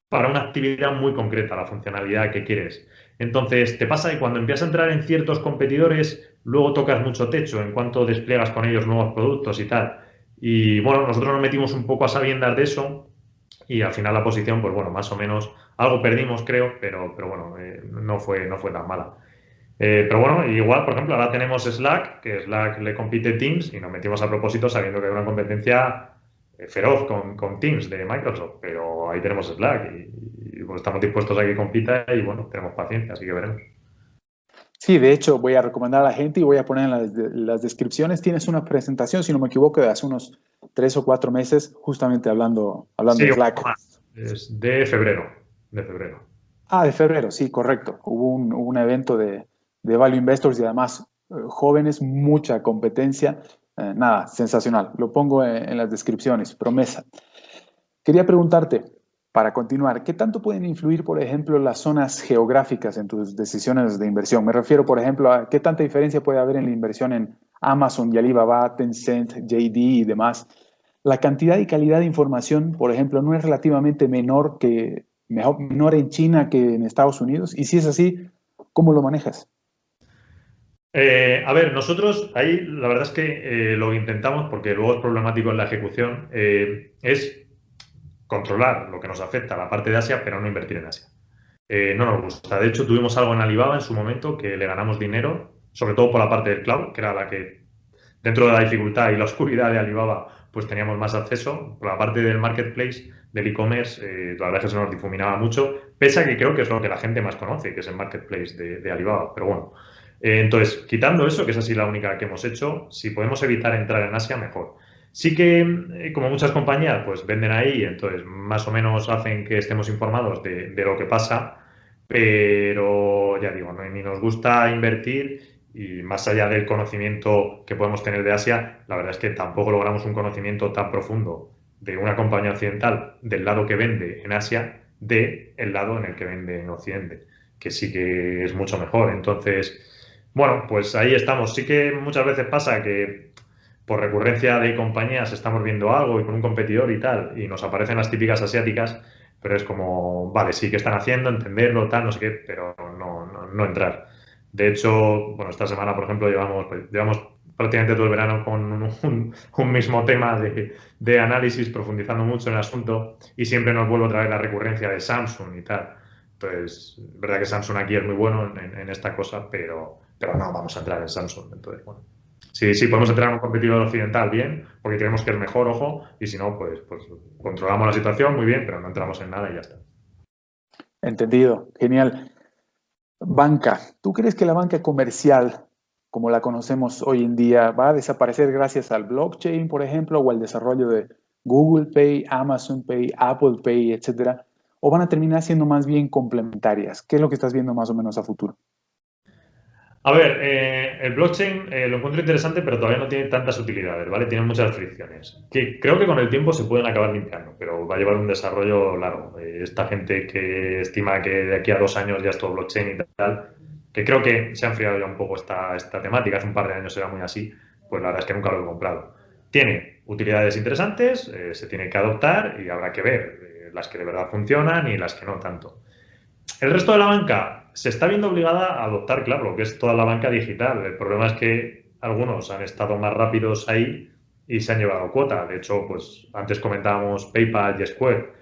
para una actividad muy concreta, la funcionalidad que quieres. Entonces, te pasa que cuando empiezas a entrar en ciertos competidores, luego tocas mucho techo en cuanto despliegas con ellos nuevos productos y tal. Y bueno, nosotros nos metimos un poco a sabiendas de eso y al final la posición, pues bueno, más o menos algo perdimos, creo, pero bueno, no fue tan mala. Pero bueno, igual, por ejemplo, ahora tenemos Slack, que Slack le compite Teams y nos metimos a propósito sabiendo que hay una competencia feroz con Teams de Microsoft, pero ahí tenemos Slack y, pues, estamos dispuestos a que compita y bueno, tenemos paciencia, así que veremos. Sí, de hecho, voy a recomendar a la gente y voy a poner en las descripciones. Tienes una presentación, si no me equivoco, de hace unos 3 o 4 meses, justamente hablando Sí, de un Slack. poco más. Es de febrero, de febrero. Ah, de febrero, sí, correcto. Hubo un evento de Value Investors y además jóvenes, mucha competencia. Nada, sensacional. Lo pongo en las descripciones, promesa. Quería preguntarte, para continuar, ¿qué tanto pueden influir, por ejemplo, las zonas geográficas en tus decisiones de inversión? Me refiero, por ejemplo, a qué tanta diferencia puede haber en la inversión en Amazon y Alibaba, Tencent, JD y demás. La cantidad y calidad de información, por ejemplo, no es relativamente menor en China que en Estados Unidos. Y si es así, ¿cómo lo manejas? A ver, nosotros ahí la verdad es que lo que intentamos, porque luego es problemático en la ejecución, es controlar lo que nos afecta a la parte de Asia, pero no invertir en Asia. No nos gusta. De hecho, tuvimos algo en Alibaba en su momento que le ganamos dinero, sobre todo por la parte del cloud, que era la que, dentro de la dificultad y la oscuridad de Alibaba, pues teníamos más acceso. Por la parte del marketplace, del e-commerce, la verdad es que se nos difuminaba mucho, pese a que creo que es lo que la gente más conoce, que es el marketplace de Alibaba. Pero bueno, entonces, quitando eso, que es así la única que hemos hecho, si podemos evitar entrar en Asia, mejor. Sí que, como muchas compañías, pues venden ahí, entonces más o menos hacen que estemos informados de lo que pasa, pero ya digo, ni nos gusta invertir y más allá del conocimiento que podemos tener de Asia, la verdad es que tampoco logramos un conocimiento tan profundo de una compañía occidental, del lado que vende en Asia, del lado en el que vende en Occidente, que sí que es mucho mejor. Entonces, bueno, pues ahí estamos. Sí que muchas veces pasa que por recurrencia de compañías estamos viendo algo y con un competidor y tal, y nos aparecen las típicas asiáticas, pero es como, vale, sí, ¿qué están haciendo? Entenderlo, tal, no sé qué, pero no entrar. De hecho, bueno, esta semana, por ejemplo, llevamos prácticamente todo el verano con un mismo tema de análisis, profundizando mucho en el asunto, y siempre nos vuelve otra vez la recurrencia de Samsung y tal. Entonces, es verdad que Samsung aquí es muy bueno en esta cosa, pero no vamos a entrar en Samsung. Entonces, bueno. Sí, podemos entrar en un competidor occidental, bien, porque creemos que es mejor, ojo, y si no, pues controlamos la situación muy bien, pero no entramos en nada y ya está. Entendido, genial. Banca. ¿Tú crees que la banca comercial, como la conocemos hoy en día, va a desaparecer gracias al blockchain, por ejemplo, o al desarrollo de Google Pay, Amazon Pay, Apple Pay, etcétera? ¿O van a terminar siendo más bien complementarias? ¿Qué es lo que estás viendo más o menos a futuro? A ver, el blockchain lo encuentro interesante, pero todavía no tiene tantas utilidades, ¿vale? Tiene muchas fricciones, que creo que con el tiempo se pueden acabar limpiando, pero va a llevar un desarrollo largo. Esta gente que estima que de aquí a 2 años ya es todo blockchain y tal, que creo que se ha enfriado ya un poco esta temática, hace un par de años era muy así, pues la verdad es que nunca lo he comprado. Tiene utilidades interesantes, se tiene que adoptar y habrá que ver las que de verdad funcionan y las que no tanto. El resto de la banca se está viendo obligada a adoptar, claro, lo que es toda la banca digital. El problema es que algunos han estado más rápidos ahí y se han llevado cuota. De hecho, pues antes comentábamos PayPal y Square.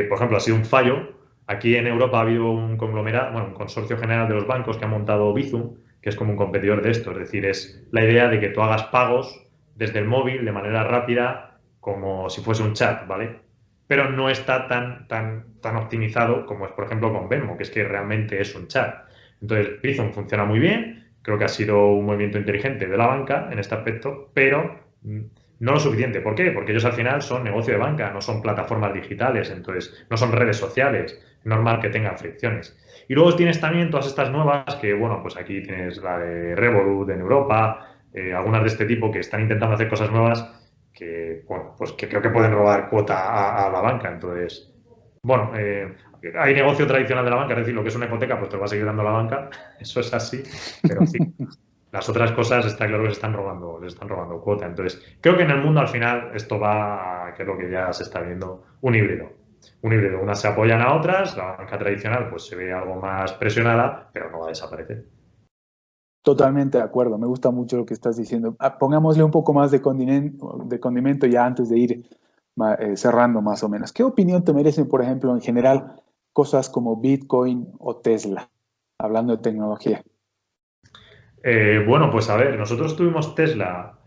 Por ejemplo, ha sido un fallo. Aquí en Europa ha habido un conglomerado, bueno, un consorcio general de los bancos que ha montado Bizum, que es como un competidor de esto. Es decir, es la idea de que tú hagas pagos desde el móvil de manera rápida, como si fuese un chat, ¿vale? Pero no está tan optimizado como es, por ejemplo, con Venmo, que es que realmente es un chat. Entonces, Bizum funciona muy bien, creo que ha sido un movimiento inteligente de la banca en este aspecto, pero no lo suficiente. ¿Por qué? Porque ellos al final son negocio de banca, no son plataformas digitales, entonces no son redes sociales, es normal que tengan fricciones. Y luego tienes también todas estas nuevas que, bueno, pues aquí tienes la de Revolut en Europa, algunas de este tipo que están intentando hacer cosas nuevas que, bueno, pues que creo que pueden robar cuota a la banca. Entonces, bueno, hay negocio tradicional de la banca, es decir, lo que es una hipoteca, pues te lo va a seguir dando la banca, eso es así, pero sí, las otras cosas está claro que se están robando cuota. Entonces, creo que en el mundo al final esto va a, que es lo que ya se está viendo, un híbrido. Un híbrido, unas se apoyan a otras, la banca tradicional pues se ve algo más presionada, pero no va a desaparecer. Totalmente de acuerdo, me gusta mucho lo que estás diciendo. Pongámosle un poco más de condimento ya antes de ir cerrando más o menos. ¿Qué opinión te merecen, por ejemplo, en general, cosas como Bitcoin o Tesla, hablando de tecnología? Bueno, pues a ver, nosotros tuvimos Tesla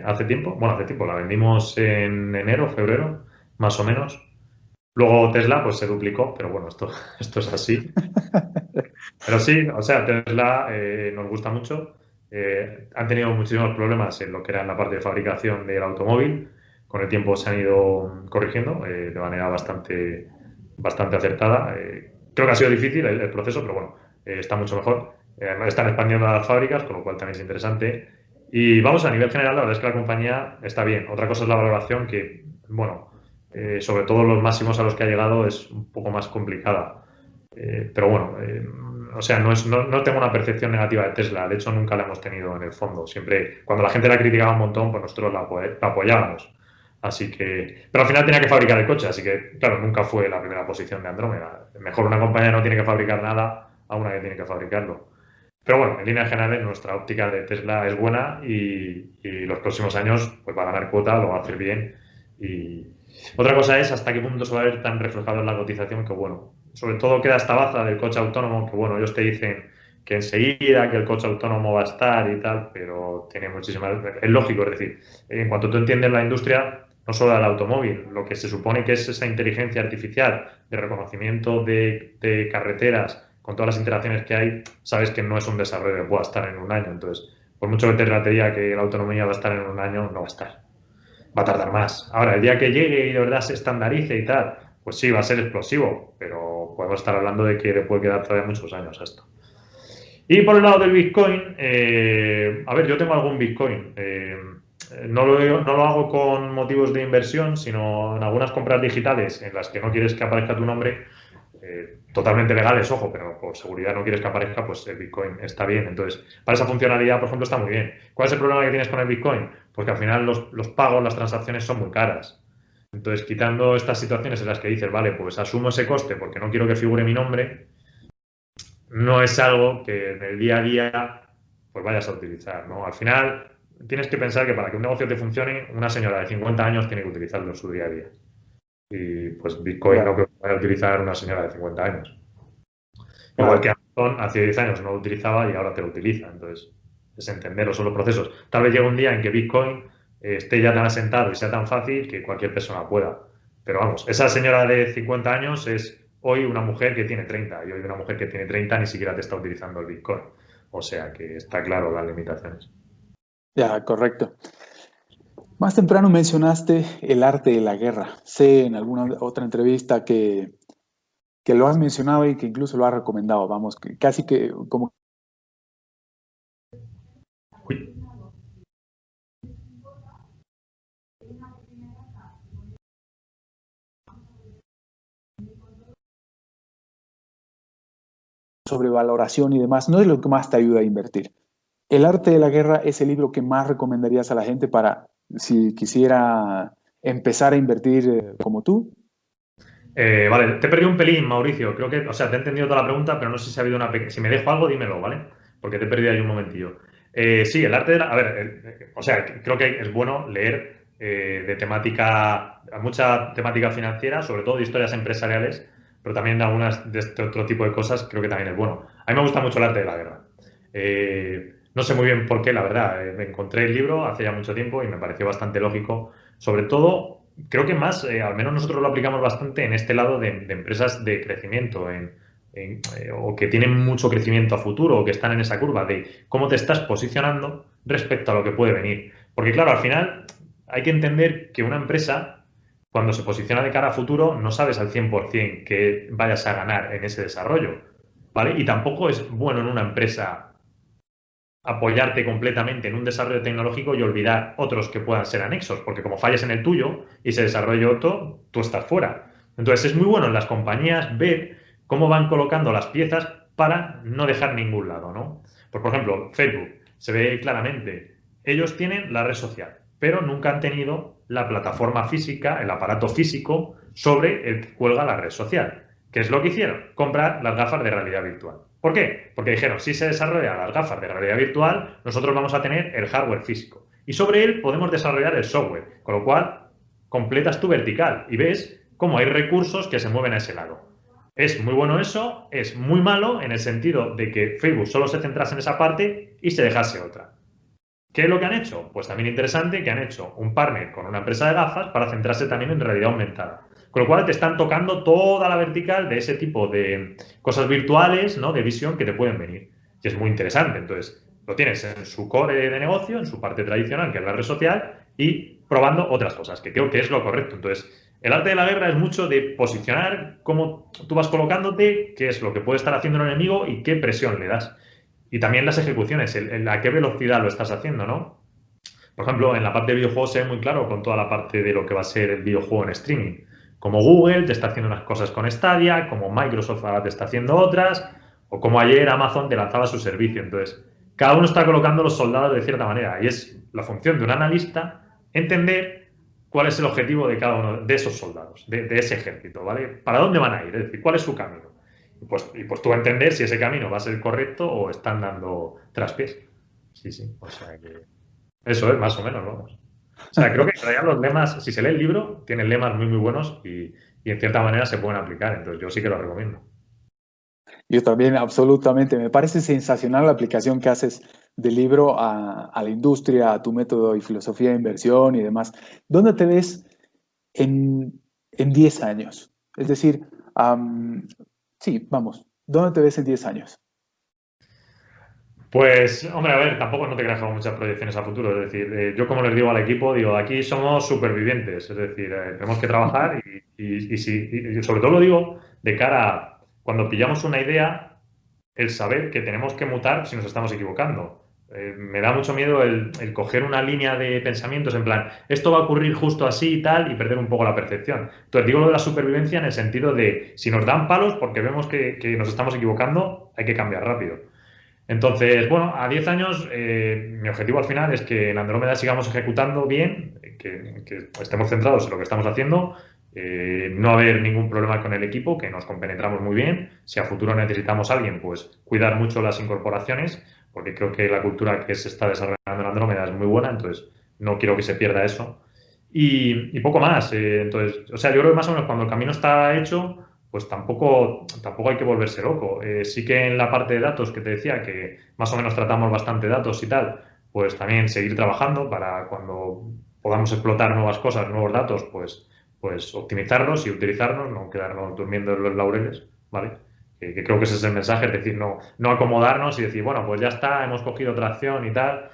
hace tiempo, la vendimos en enero, febrero, más o menos. Luego Tesla pues se duplicó, pero bueno, esto es así. Pero sí, o sea, Tesla nos gusta mucho. Han tenido muchísimos problemas en lo que era en la parte de fabricación del automóvil. Con el tiempo se han ido corrigiendo de manera bastante acertada. Creo que ha sido difícil el proceso, pero bueno, está mucho mejor. Están expandiendo las fábricas, con lo cual también es interesante. Y vamos, a nivel general, la verdad es que la compañía está bien. Otra cosa es la valoración que, bueno, sobre todo los máximos a los que ha llegado es un poco más complicada. Pero bueno, o sea, no tengo una percepción negativa de Tesla. De hecho, nunca la hemos tenido en el fondo. Siempre, cuando la gente la criticaba un montón, pues nosotros la apoyábamos. Así que, pero al final tenía que fabricar el coche, así que, claro, nunca fue la primera posición de Andrómeda. Mejor una compañía no tiene que fabricar nada a una que tiene que fabricarlo. Pero bueno, en líneas generales, nuestra óptica de Tesla es buena y los próximos años pues va a ganar cuota, lo va a hacer bien. Y otra cosa es hasta qué punto se va a ver tan reflejado en la cotización que, bueno, sobre todo queda esta baza del coche autónomo, que bueno, ellos te dicen que enseguida que el coche autónomo va a estar y tal, pero tiene muchísimas... Es lógico, es decir, en cuanto tú entiendes la industria, no solo del automóvil, lo que se supone que es esa inteligencia artificial de reconocimiento de carreteras con todas las interacciones que hay, sabes que no es un desarrollo que pueda estar en un año. Entonces, por mucho que te diga que la autonomía va a estar en un año, no va a estar. Va a tardar más. Ahora, el día que llegue y de verdad se estandarice y tal, pues sí, va a ser explosivo, pero podemos estar hablando de que le puede quedar todavía muchos años a esto. Y por el lado del Bitcoin, a ver, yo tengo algún Bitcoin. No lo hago con motivos de inversión, sino en algunas compras digitales en las que no quieres que aparezca tu nombre, totalmente legales, ojo, pero por seguridad no quieres que aparezca, pues el Bitcoin está bien. Entonces, para esa funcionalidad, por ejemplo, está muy bien. ¿Cuál es el problema que tienes con el Bitcoin? Pues que al final los pagos, las transacciones son muy caras. Entonces, quitando estas situaciones en las que dices, vale, pues asumo ese coste porque no quiero que figure mi nombre, no es algo que en el día a día pues vayas a utilizar, ¿no? Al final, tienes que pensar que para que un negocio te funcione, una señora de 50 años tiene que utilizarlo en su día a día. Y pues Bitcoin no Claro, creo que vaya a utilizar una señora de 50 años. Igual que claro. Amazon hace 10 años no lo utilizaba y ahora te lo utiliza. Entonces, es entenderlo, son los procesos. Tal vez llegue un día en que Bitcoin esté ya tan asentado y sea tan fácil que cualquier persona pueda. Pero vamos, esa señora de 50 años es hoy una mujer que tiene 30 y hoy una mujer que tiene 30 ni siquiera te está utilizando el Bitcoin. O sea que está claro las limitaciones. Ya, correcto. Más temprano mencionaste el arte de la guerra. Sé en alguna otra entrevista que lo has mencionado y que incluso lo has recomendado. Vamos, casi que como Uy, sobrevaloración y demás, no es lo que más te ayuda a invertir. El arte de la guerra es el libro que más recomendarías a la gente para si quisiera empezar a invertir como tú. vale, te he perdido un pelín, Mauricio. Creo que, o sea, te he entendido toda la pregunta, pero no sé si ha habido una pequeña. Si me dejo algo, dímelo, ¿vale? Porque te he perdido ahí un momentillo. Sí, el arte de la. A ver, o sea, creo que es bueno leer de temática, mucha temática financiera, sobre todo de historias empresariales, pero también de algunas de este otro tipo de cosas, creo que también es bueno. A mí me gusta mucho el arte de la guerra. No sé muy bien por qué, la verdad. Me encontré el libro hace ya mucho tiempo y me pareció bastante lógico. Sobre todo, creo que más, al menos nosotros lo aplicamos bastante en este lado de empresas de crecimiento, o que tienen mucho crecimiento a futuro, o que están en esa curva de cómo te estás posicionando respecto a lo que puede venir. Porque claro, al final hay que entender que una empresa, cuando se posiciona de cara a futuro, no sabes al 100% que vayas a ganar en ese desarrollo, ¿vale? Y tampoco es bueno en una empresa apoyarte completamente en un desarrollo tecnológico y olvidar otros que puedan ser anexos, porque como falles en el tuyo y se desarrolle otro, tú estás fuera. Entonces es muy bueno en las compañías ver cómo van colocando las piezas para no dejar ningún lado, ¿no? Pues, por ejemplo, Facebook se ve claramente, ellos tienen la red social, pero nunca han tenido la plataforma física, el aparato físico sobre el que cuelga la red social. ¿Qué es lo que hicieron? Comprar las gafas de realidad virtual. ¿Por qué? Porque dijeron, si se desarrollan las gafas de realidad virtual, nosotros vamos a tener el hardware físico. Y sobre él podemos desarrollar el software. Con lo cual, completas tu vertical y ves cómo hay recursos que se mueven a ese lado. Es muy bueno eso, es muy malo en el sentido de que Facebook solo se centrase en esa parte y se dejase otra. ¿Qué es lo que han hecho? Pues también interesante que han hecho un partner con una empresa de gafas para centrarse también en realidad aumentada. Con lo cual te están tocando toda la vertical de ese tipo de cosas virtuales, ¿no? De visión que te pueden venir. Y es muy interesante. Entonces, lo tienes en su core de negocio, en su parte tradicional, que es la red social, y probando otras cosas, que creo que es lo correcto. Entonces, el arte de la guerra es mucho de posicionar cómo tú vas colocándote, qué es lo que puede estar haciendo el enemigo y qué presión le das. Y también las ejecuciones, a qué velocidad lo estás haciendo, ¿no? Por ejemplo, en la parte de videojuegos se ve muy claro con toda la parte de lo que va a ser el videojuego en streaming. Como Google te está haciendo unas cosas con Stadia, como Microsoft ahora te está haciendo otras, o como ayer Amazon te lanzaba su servicio. Entonces, cada uno está colocando los soldados de cierta manera y es la función de un analista entender cuál es el objetivo de cada uno de esos soldados, de ese ejército, ¿vale? ¿Para dónde van a ir? Es decir, ¿cuál es su camino? Y pues tú a entender si ese camino va a ser correcto o están dando traspiés. Sí, sí, o sea que eso es más o menos, vamos. O sea, creo que en realidad los lemas, si se lee el libro, tienen lemas muy, muy buenos y en cierta manera se pueden aplicar. Entonces, yo sí que lo recomiendo. Yo también, absolutamente. Me parece sensacional la aplicación que haces del libro a la industria, a tu método y filosofía de inversión y demás. ¿Dónde te ves en 10 años? Es decir, sí, vamos, ¿dónde te ves en 10 años? Pues, hombre, a ver, tampoco no te creas que hago muchas proyecciones a futuro. Es decir, yo como les digo al equipo, digo, aquí somos supervivientes. Es decir, tenemos que trabajar y sobre todo lo digo de cara a cuando pillamos una idea, el saber que tenemos que mutar si nos estamos equivocando. Me da mucho miedo el coger una línea de pensamientos en plan, esto va a ocurrir justo así y tal, y perder un poco la percepción. Entonces, digo lo de la supervivencia en el sentido de, si nos dan palos porque vemos que nos estamos equivocando, hay que cambiar rápido. Entonces, bueno, a 10 años mi objetivo al final es que en Andrómeda sigamos ejecutando bien, que estemos centrados en lo que estamos haciendo, no haber ningún problema con el equipo, que nos compenetramos muy bien. Si a futuro necesitamos a alguien, pues cuidar mucho las incorporaciones, porque creo que la cultura que se está desarrollando en Andrómeda es muy buena, entonces no quiero que se pierda eso. Y poco más. Entonces, o sea, yo creo que más o menos cuando el camino está hecho, pues tampoco hay que volverse loco. Sí que en la parte de datos que te decía, que más o menos tratamos bastante datos y tal, pues también seguir trabajando para cuando podamos explotar nuevas cosas, nuevos datos, pues optimizarlos y utilizarlos, no quedarnos durmiendo en los laureles, ¿vale? Que creo que ese es el mensaje, es decir, no acomodarnos y decir, bueno, pues ya está, hemos cogido tracción y tal.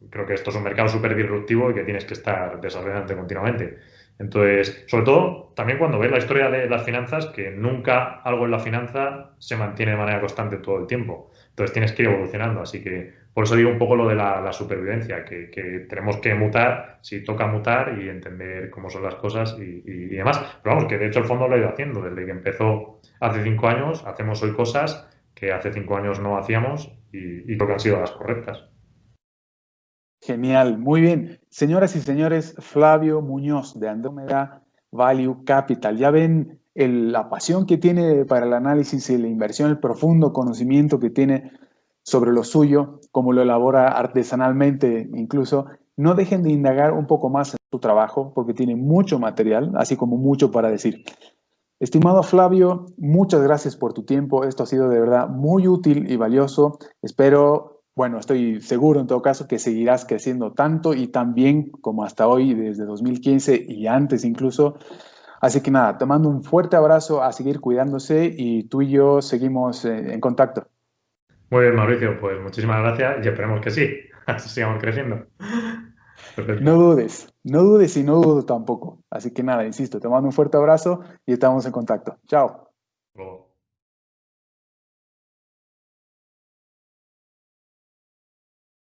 Creo que esto es un mercado súper disruptivo y que tienes que estar desarrollándote continuamente. Entonces, sobre todo, también cuando ves la historia de las finanzas, que nunca algo en la finanza se mantiene de manera constante todo el tiempo. Entonces tienes que ir evolucionando. Así que por eso digo un poco lo de la supervivencia, que tenemos que mutar, si toca mutar y entender cómo son las cosas y demás. Pero vamos, que de hecho el fondo lo ha ido haciendo. Desde que empezó hace 5 años, hacemos hoy cosas que hace 5 años no hacíamos y creo que han sido las correctas. Genial, muy bien. Señoras y señores, Flavio Muñoz de Andrómeda Value Capital. Ya ven la pasión que tiene para el análisis y la inversión, el profundo conocimiento que tiene sobre lo suyo, cómo lo elabora artesanalmente incluso. No dejen de indagar un poco más en su trabajo porque tiene mucho material, así como mucho para decir. Estimado Flavio, muchas gracias por tu tiempo. Esto ha sido de verdad muy útil y valioso. Espero, bueno, estoy seguro en todo caso que seguirás creciendo tanto y tan bien como hasta hoy, desde 2015 y antes incluso. Así que nada, te mando un fuerte abrazo, a seguir cuidándose y tú y yo seguimos en contacto. Muy bien, Mauricio, pues muchísimas gracias y esperemos que sí, así sigamos creciendo. Perfecto. No dudes y no dudo tampoco. Así que nada, insisto, te mando un fuerte abrazo y estamos en contacto. Chao. Luego.